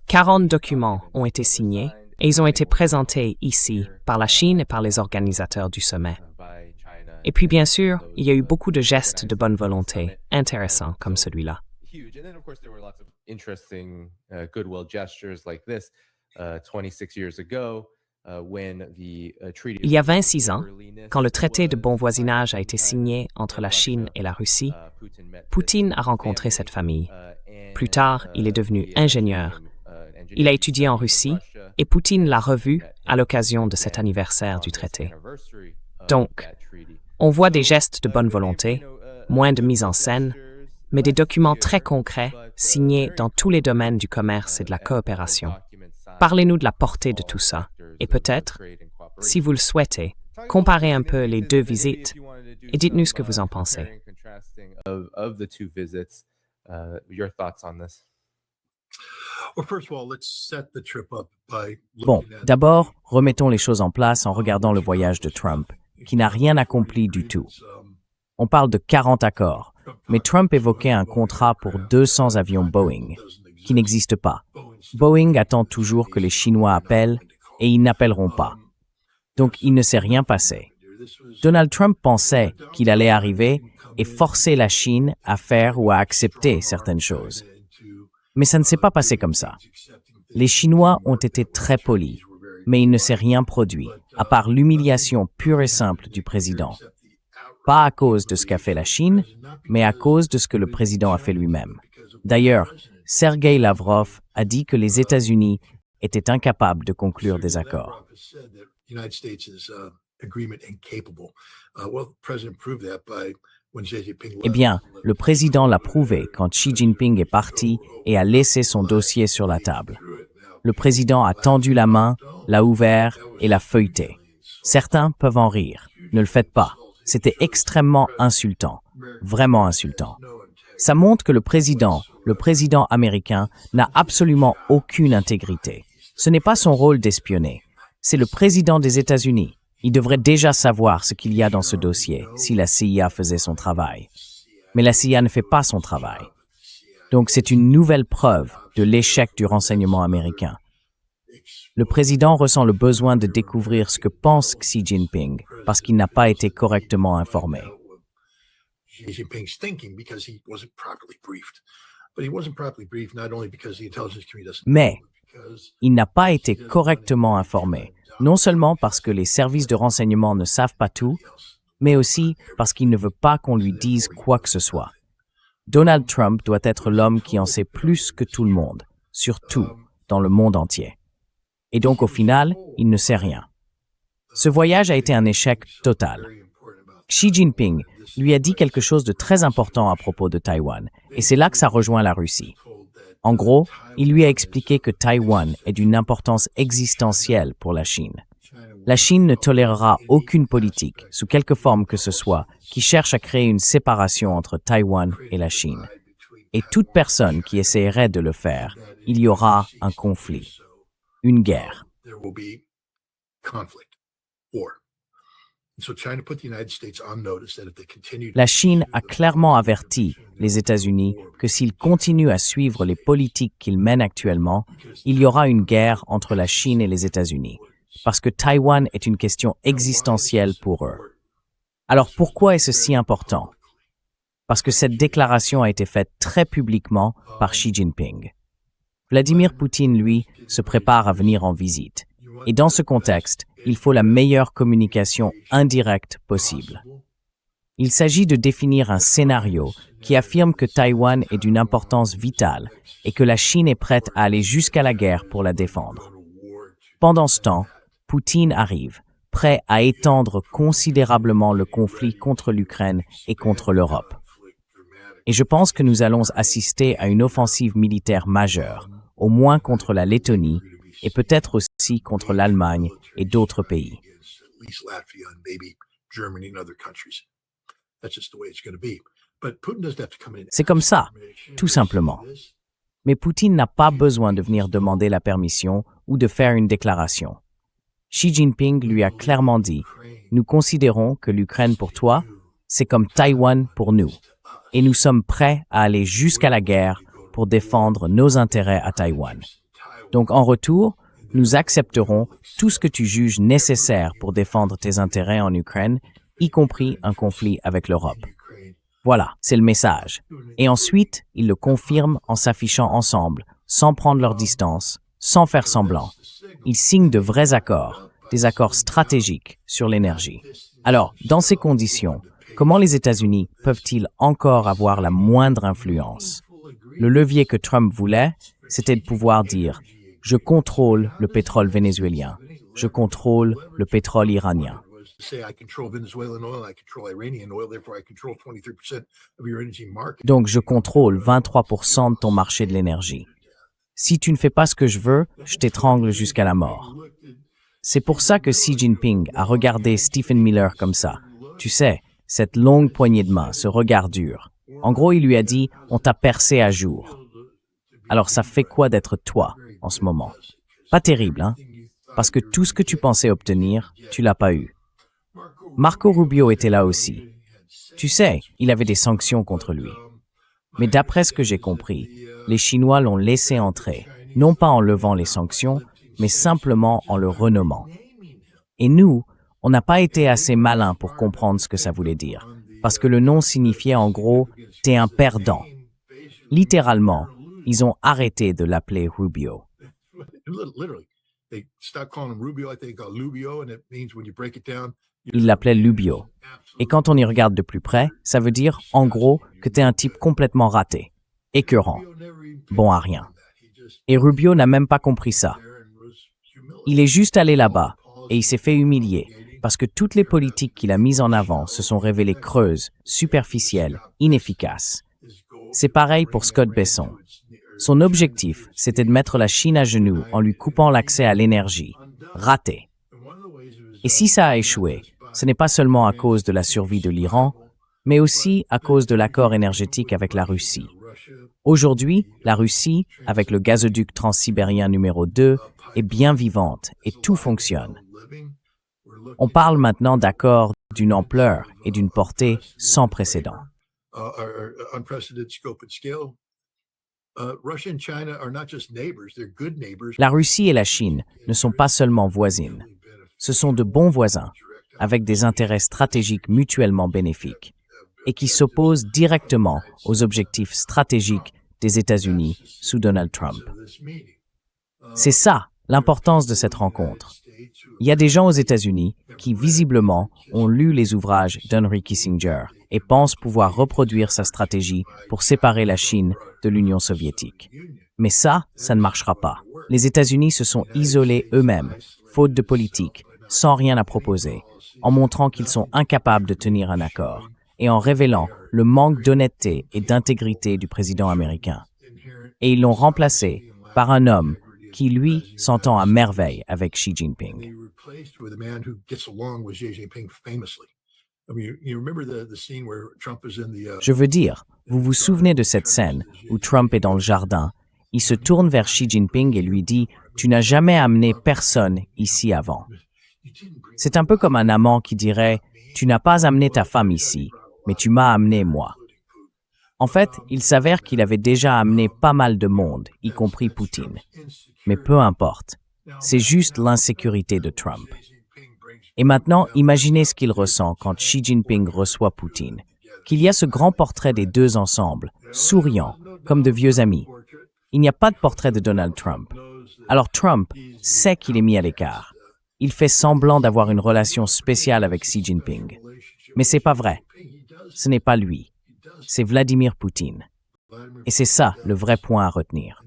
40 documents ont été signés et ils ont été présentés ici par la Chine et par les organisateurs du sommet. Et puis bien sûr, il y a eu beaucoup de gestes de bonne volonté intéressants comme celui-là. Il y a 26 ans, quand le traité de bon voisinage a été signé entre la Chine et la Russie, Poutine a rencontré cette famille. Plus tard, il est devenu ingénieur. Il a étudié en Russie et Poutine l'a revu à l'occasion de cet anniversaire du traité. Donc, on voit des gestes de bonne volonté, moins de mise en scène, mais des documents très concrets signés dans tous les domaines du commerce et de la coopération. Parlez-nous de la portée de tout ça et peut-être, si vous le souhaitez, comparez un peu les deux visites et dites-nous ce que vous en pensez. Bon, d'abord, remettons les choses en place en regardant le voyage de Trump, qui n'a rien accompli du tout. On parle de 40 accords, mais Trump évoquait un contrat pour 200 avions Boeing, qui n'existe pas. Boeing attend toujours que les Chinois appellent et ils n'appelleront pas. Donc il ne s'est rien passé. Donald Trump pensait qu'il allait arriver et forcer la Chine à faire ou à accepter certaines choses. Mais ça ne s'est pas passé comme ça. Les Chinois ont été très polis, mais il ne s'est rien produit, à part l'humiliation pure et simple du président. Pas à cause de ce qu'a fait la Chine, mais à cause de ce que le président a fait lui-même. D'ailleurs, Sergei Lavrov a dit que les États-Unis étaient incapables de conclure des accords. Eh bien, le président l'a prouvé quand Xi Jinping est parti et a laissé son dossier sur la table. Le président a tendu la main, l'a ouvert et l'a feuilleté. Certains peuvent en rire. Ne le faites pas. C'était extrêmement insultant. Vraiment insultant. Ça montre que le président américain, n'a absolument aucune intégrité. Ce n'est pas son rôle d'espionner. C'est le président des États-Unis. Il devrait déjà savoir ce qu'il y a dans ce dossier si la CIA faisait son travail. Mais la CIA ne fait pas son travail. Donc c'est une nouvelle preuve de l'échec du renseignement américain. Le président ressent le besoin de découvrir ce que pense Xi Jinping parce qu'il n'a pas été correctement informé. Mais il n'a pas été correctement informé, non seulement parce que les services de renseignement ne savent pas tout, mais aussi parce qu'il ne veut pas qu'on lui dise quoi que ce soit. Donald Trump doit être l'homme qui en sait plus que tout le monde, surtout dans le monde entier. Et donc au final, il ne sait rien. Ce voyage a été un échec total. Xi Jinping lui a dit quelque chose de très important à propos de Taïwan, et c'est là que ça rejoint la Russie. En gros, il lui a expliqué que Taïwan est d'une importance existentielle pour la Chine. La Chine ne tolérera aucune politique, sous quelque forme que ce soit, qui cherche à créer une séparation entre Taïwan et la Chine. Et toute personne qui essaierait de le faire, il y aura un conflit, une guerre. La Chine a clairement averti les États-Unis que s'ils continuent à suivre les politiques qu'ils mènent actuellement, il y aura une guerre entre la Chine et les États-Unis, parce que Taïwan est une question existentielle pour eux. Alors pourquoi est-ce si important? Parce que cette déclaration a été faite très publiquement par Xi Jinping. Vladimir Poutine, lui, se prépare à venir en visite. Et dans ce contexte, il faut la meilleure communication indirecte possible. Il s'agit de définir un scénario qui affirme que Taïwan est d'une importance vitale et que la Chine est prête à aller jusqu'à la guerre pour la défendre. Pendant ce temps, Poutine arrive, prêt à étendre considérablement le conflit contre l'Ukraine et contre l'Europe. Et je pense que nous allons assister à une offensive militaire majeure, au moins contre la Lettonie, et peut-être aussi contre l'Allemagne et d'autres pays. C'est comme ça, tout simplement. Mais Poutine n'a pas besoin de venir demander la permission ou de faire une déclaration. Xi Jinping lui a clairement dit « Nous considérons que l'Ukraine pour toi, c'est comme Taïwan pour nous, et nous sommes prêts à aller jusqu'à la guerre pour défendre nos intérêts à Taïwan. Donc en retour, nous accepterons tout ce que tu juges nécessaire pour défendre tes intérêts en Ukraine, y compris un conflit avec l'Europe. Voilà, c'est le message. Et ensuite, ils le confirment en s'affichant ensemble, sans prendre leur distance, sans faire semblant. Ils signent de vrais accords, des accords stratégiques sur l'énergie. Alors, dans ces conditions, comment les États-Unis peuvent-ils encore avoir la moindre influence? Le levier que Trump voulait, c'était de pouvoir dire « Je contrôle le pétrole vénézuélien, je contrôle le pétrole iranien ». Donc, je contrôle 23% de ton marché de l'énergie. Si tu ne fais pas ce que je veux, je t'étrangle jusqu'à la mort. C'est pour ça que Xi Jinping a regardé Stephen Miller comme ça. Tu sais, cette longue poignée de main, ce regard dur. En gros, il lui a dit « On t'a percé à jour ». Alors, ça fait quoi d'être toi en ce moment? Pas terrible, hein? Parce que tout ce que tu pensais obtenir, tu l'as pas eu. Marco Rubio était là aussi. Tu sais, il avait des sanctions contre lui. Mais d'après ce que j'ai compris, les Chinois l'ont laissé entrer, non pas en levant les sanctions, mais simplement en le renommant. Et nous, on n'a pas été assez malins pour comprendre ce que ça voulait dire, parce que le nom signifiait en gros « t'es un perdant ». Littéralement, ils ont arrêté de l'appeler Rubio. Ils l'appelaient Lubio. Et quand on y regarde de plus près, ça veut dire, en gros, que t'es un type complètement raté, écœurant, bon à rien. Et Rubio n'a même pas compris ça. Il est juste allé là-bas, et il s'est fait humilier, parce que toutes les politiques qu'il a mises en avant se sont révélées creuses, superficielles, inefficaces. C'est pareil pour Scott Besson. Son objectif, c'était de mettre la Chine à genoux en lui coupant l'accès à l'énergie. Raté. Et si ça a échoué, ce n'est pas seulement à cause de la survie de l'Iran, mais aussi à cause de l'accord énergétique avec la Russie. Aujourd'hui, la Russie, avec le gazoduc transsibérien numéro 2, est bien vivante et tout fonctionne. On parle maintenant d'accords d'une ampleur et d'une portée sans précédent. La Russie et la Chine ne sont pas seulement voisines. Ce sont de bons voisins, avec des intérêts stratégiques mutuellement bénéfiques, et qui s'opposent directement aux objectifs stratégiques des États-Unis sous Donald Trump. C'est ça, l'importance de cette rencontre. Il y a des gens aux États-Unis qui, visiblement, ont lu les ouvrages d'Henry Kissinger et pensent pouvoir reproduire sa stratégie pour séparer la Chine de l'Union soviétique. Mais ça ne marchera pas. Les États-Unis se sont isolés eux-mêmes, faute de politique, sans rien à proposer, en montrant qu'ils sont incapables de tenir un accord et en révélant le manque d'honnêteté et d'intégrité du président américain. Et ils l'ont remplacé par un homme qui, lui, s'entend à merveille avec Xi Jinping. Je veux dire, vous vous souvenez de cette scène où Trump est dans le jardin, il se tourne vers Xi Jinping et lui dit « Tu n'as jamais amené personne ici avant ». C'est un peu comme un amant qui dirait « Tu n'as pas amené ta femme ici, mais tu m'as amené moi ». En fait, il s'avère qu'il avait déjà amené pas mal de monde, y compris Poutine. Mais peu importe, c'est juste l'insécurité de Trump. Et maintenant, imaginez ce qu'il ressent quand Xi Jinping reçoit Poutine. Qu'il y a ce grand portrait des deux ensemble, souriants, comme de vieux amis. Il n'y a pas de portrait de Donald Trump. Alors Trump sait qu'il est mis à l'écart. Il fait semblant d'avoir une relation spéciale avec Xi Jinping. Mais c'est pas vrai. Ce n'est pas lui. C'est Vladimir Poutine. Et c'est ça le vrai point à retenir.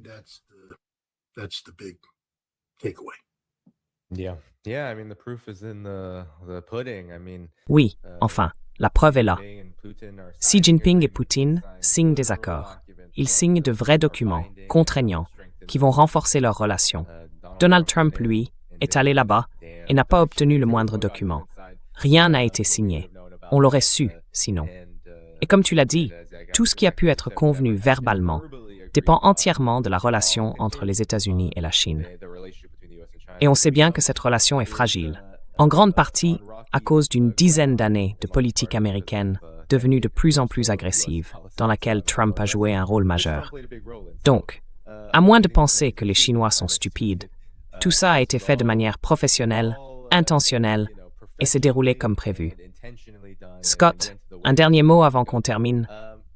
Oui, enfin, la preuve est là. Xi Jinping et Poutine signent des accords. Ils signent de vrais documents, contraignants, qui vont renforcer leur relation. Donald Trump, lui, est allé là-bas et n'a pas obtenu le moindre document. Rien n'a été signé. On l'aurait su, sinon. Et comme tu l'as dit, tout ce qui a pu être convenu verbalement dépend entièrement de la relation entre les États-Unis et la Chine. Et on sait bien que cette relation est fragile, en grande partie à cause d'une dizaine d'années de politique américaine devenue de plus en plus agressive, dans laquelle Trump a joué un rôle majeur. Donc, à moins de penser que les Chinois sont stupides, Tout ça a été fait de manière professionnelle, intentionnelle, et s'est déroulé comme prévu. Scott, un dernier mot avant qu'on termine.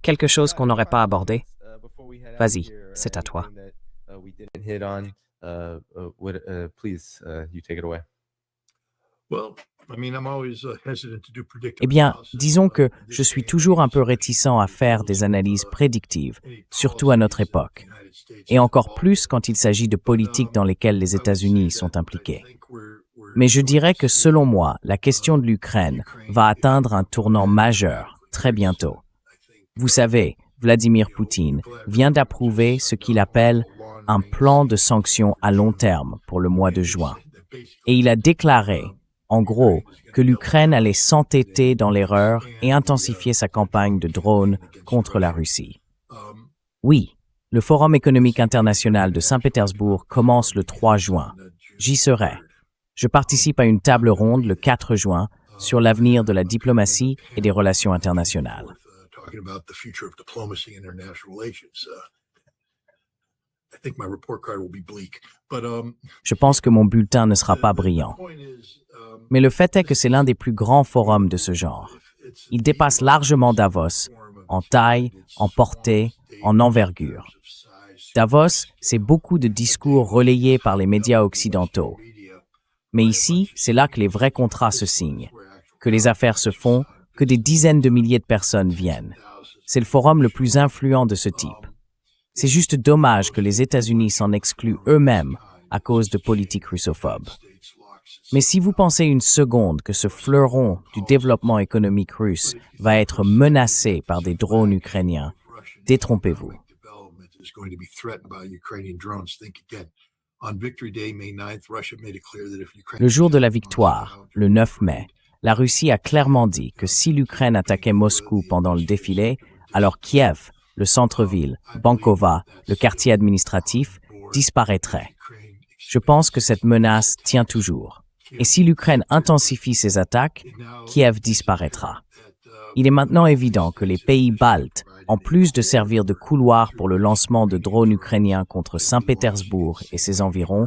Quelque chose qu'on n'aurait pas abordé. Vas-y, c'est à toi. Eh bien, disons que je suis toujours un peu réticent à faire des analyses prédictives, surtout à notre époque, et encore plus quand il s'agit de politiques dans lesquelles les États-Unis sont impliqués. Mais je dirais que selon moi, la question de l'Ukraine va atteindre un tournant majeur très bientôt. Vous savez, Vladimir Poutine vient d'approuver ce qu'il appelle un plan de sanctions à long terme pour le mois de juin. Et il a déclaré, en gros, que l'Ukraine allait s'entêter dans l'erreur et intensifier sa campagne de drones contre la Russie. Oui, le Forum économique international de Saint-Pétersbourg commence le 3 juin. J'y serai. Je participe à une table ronde le 4 juin sur l'avenir de la diplomatie et des relations internationales. Je pense que mon bulletin ne sera pas brillant. Mais le fait est que c'est l'un des plus grands forums de ce genre. Il dépasse largement Davos, en taille, en portée, en envergure. Davos, c'est beaucoup de discours relayés par les médias occidentaux. Mais ici, c'est là que les vrais contrats se signent, que les affaires se font, que des dizaines de milliers de personnes viennent. C'est le forum le plus influent de ce type. C'est juste dommage que les États-Unis s'en excluent eux-mêmes à cause de politiques russophobes. Mais si vous pensez une seconde que ce fleuron du développement économique russe va être menacé par des drones ukrainiens, détrompez-vous. Le jour de la victoire, le 9 mai, la Russie a clairement dit que si l'Ukraine attaquait Moscou pendant le défilé, alors Kiev, le centre-ville, Bankova, le quartier administratif, disparaîtraient. Je pense que cette menace tient toujours. Et si l'Ukraine intensifie ses attaques, Kiev disparaîtra. Il est maintenant évident que les pays baltes, en plus de servir de couloir pour le lancement de drones ukrainiens contre Saint-Pétersbourg et ses environs,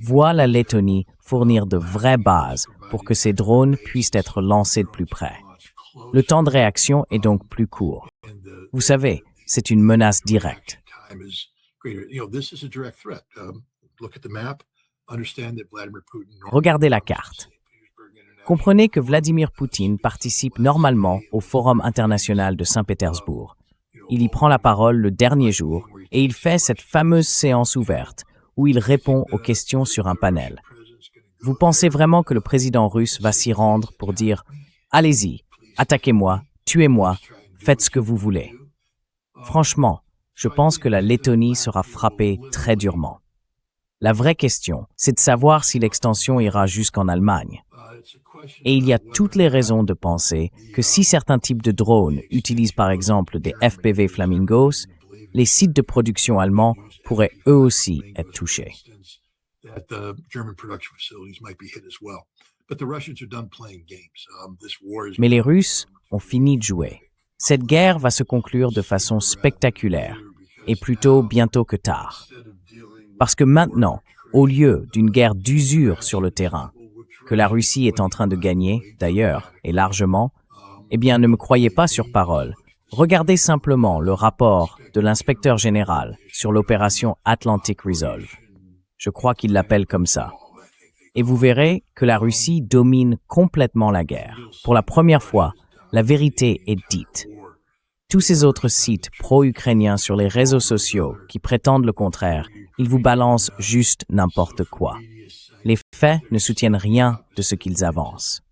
voient la Lettonie fournir de vraies bases pour que ces drones puissent être lancés de plus près. Le temps de réaction est donc plus court. Vous savez, c'est une menace directe. Regardez la carte. Comprenez que Vladimir Poutine participe normalement au Forum international de Saint-Pétersbourg. Il y prend la parole le dernier jour et il fait cette fameuse séance ouverte où il répond aux questions sur un panel. Vous pensez vraiment que le président russe va s'y rendre pour dire « Allez-y, attaquez-moi, tuez-moi, faites ce que vous voulez ». Franchement, je pense que la Lettonie sera frappée très durement. La vraie question, c'est de savoir si l'extension ira jusqu'en Allemagne. Et il y a toutes les raisons de penser que si certains types de drones utilisent par exemple des FPV Flamingos, les sites de production allemands pourraient eux aussi être touchés. Mais les Russes ont fini de jouer. Cette guerre va se conclure de façon spectaculaire, et plutôt bientôt que tard. Parce que maintenant, au lieu d'une guerre d'usure sur le terrain, que la Russie est en train de gagner, d'ailleurs, et largement, eh bien, ne me croyez pas sur parole. Regardez simplement le rapport de l'inspecteur général sur l'opération Atlantic Resolve. Je crois qu'il l'appelle comme ça. Et vous verrez que la Russie domine complètement la guerre. Pour la première fois, la vérité est dite. Tous ces autres sites pro-ukrainiens sur les réseaux sociaux qui prétendent le contraire, ils vous balancent juste n'importe quoi. Les faits ne soutiennent rien de ce qu'ils avancent.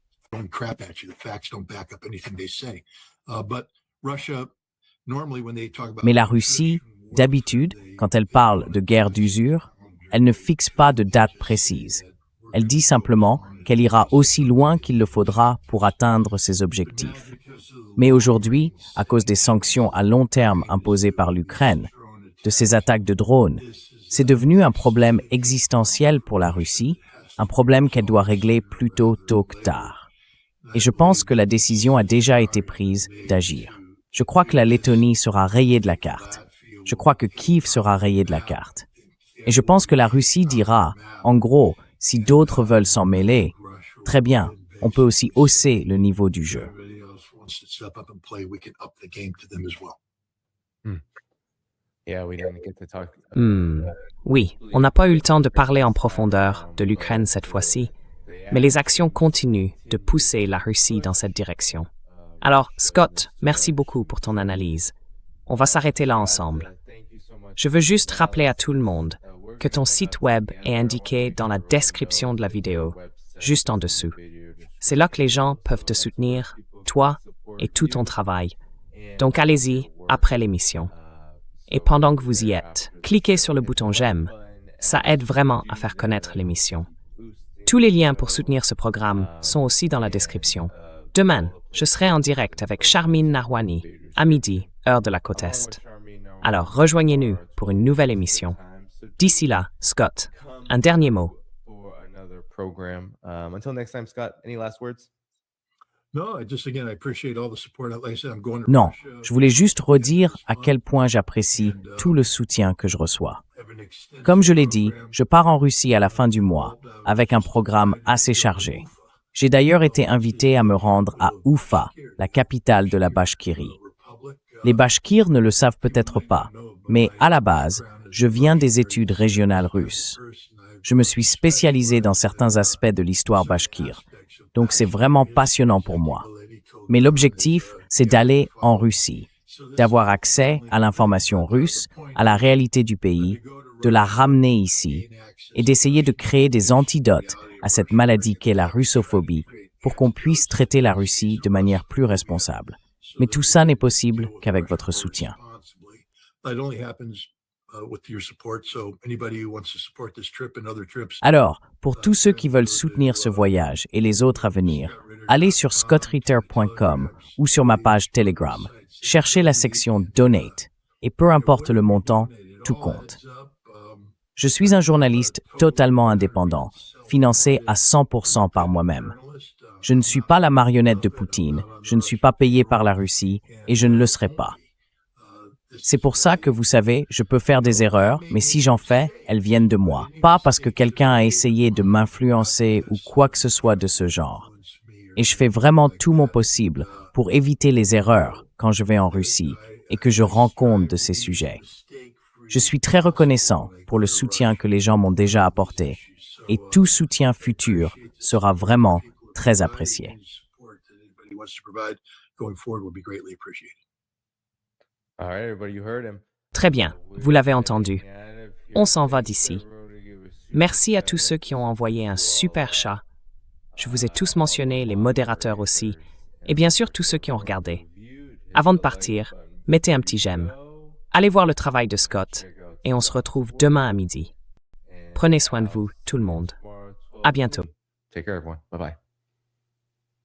Mais la Russie, d'habitude, quand elle parle de guerre d'usure, elle ne fixe pas de date précise. Elle dit simplement qu'elle ira aussi loin qu'il le faudra pour atteindre ses objectifs. Mais aujourd'hui, à cause des sanctions à long terme imposées par l'Ukraine, de ces attaques de drones, c'est devenu un problème existentiel pour la Russie, un problème qu'elle doit régler plutôt tôt que tard. Et je pense que la décision a déjà été prise d'agir. Je crois que la Lettonie sera rayée de la carte. Je crois que Kiev sera rayée de la carte. Et je pense que la Russie dira, en gros, si d'autres veulent s'en mêler, très bien, on peut aussi hausser le niveau du jeu. Oui, on n'a pas eu le temps de parler en profondeur de l'Ukraine cette fois-ci, mais les actions continuent de pousser la Russie dans cette direction. Alors, Scott, merci beaucoup pour ton analyse. On va s'arrêter là ensemble. Je veux juste rappeler à tout le monde que ton site web est indiqué dans la description de la vidéo, juste en dessous. C'est là que les gens peuvent te soutenir, toi et tout ton travail. Donc allez-y après l'émission. Et pendant que vous y êtes, cliquez sur le bouton j'aime. Ça aide vraiment à faire connaître l'émission. Tous les liens pour soutenir ce programme sont aussi dans la description. Demain, je serai en direct avec Charmine Narwani, à midi, heure de la côte Est. Alors rejoignez-nous pour une nouvelle émission. D'ici là, Scott, un dernier mot. Until next time, Scott, any last words? Non, je voulais juste redire à quel point j'apprécie tout le soutien que je reçois. Comme je l'ai dit, je pars en Russie à la fin du mois, avec un programme assez chargé. J'ai d'ailleurs été invité à me rendre à Oufa, la capitale de la Bachkirie. Les Bachkirs ne le savent peut-être pas, mais à la base, je viens des études régionales russes. Je me suis spécialisé dans certains aspects de l'histoire bachkire, donc c'est vraiment passionnant pour moi. Mais l'objectif, c'est d'aller en Russie, d'avoir accès à l'information russe, à la réalité du pays, de la ramener ici et d'essayer de créer des antidotes à cette maladie qu'est la russophobie pour qu'on puisse traiter la Russie de manière plus responsable. Mais tout ça n'est possible qu'avec votre soutien. Alors, pour tous ceux qui veulent soutenir ce voyage et les autres à venir, allez sur scottritter.com ou sur ma page Telegram. Cherchez la section Donate et peu importe le montant, tout compte. Je suis un journaliste totalement indépendant, financé à 100% par moi-même. Je ne suis pas la marionnette de Poutine, je ne suis pas payé par la Russie et je ne le serai pas. C'est pour ça que, vous savez, je peux faire des erreurs, mais si j'en fais, elles viennent de moi. Pas parce que quelqu'un a essayé de m'influencer ou quoi que ce soit de ce genre. Et je fais vraiment tout mon possible pour éviter les erreurs quand je vais en Russie et que je rends compte de ces sujets. Je suis très reconnaissant pour le soutien que les gens m'ont déjà apporté et tout soutien futur sera vraiment très apprécié. Très bien, vous l'avez entendu. On s'en va d'ici. Merci à tous ceux qui ont envoyé un super chat. Je vous ai tous mentionné, les modérateurs aussi, et bien sûr tous ceux qui ont regardé. Avant de partir, mettez un petit j'aime. Allez voir le travail de Scott, et on se retrouve demain à midi. Prenez soin de vous, tout le monde. À bientôt. Take care, everyone. Bye-bye.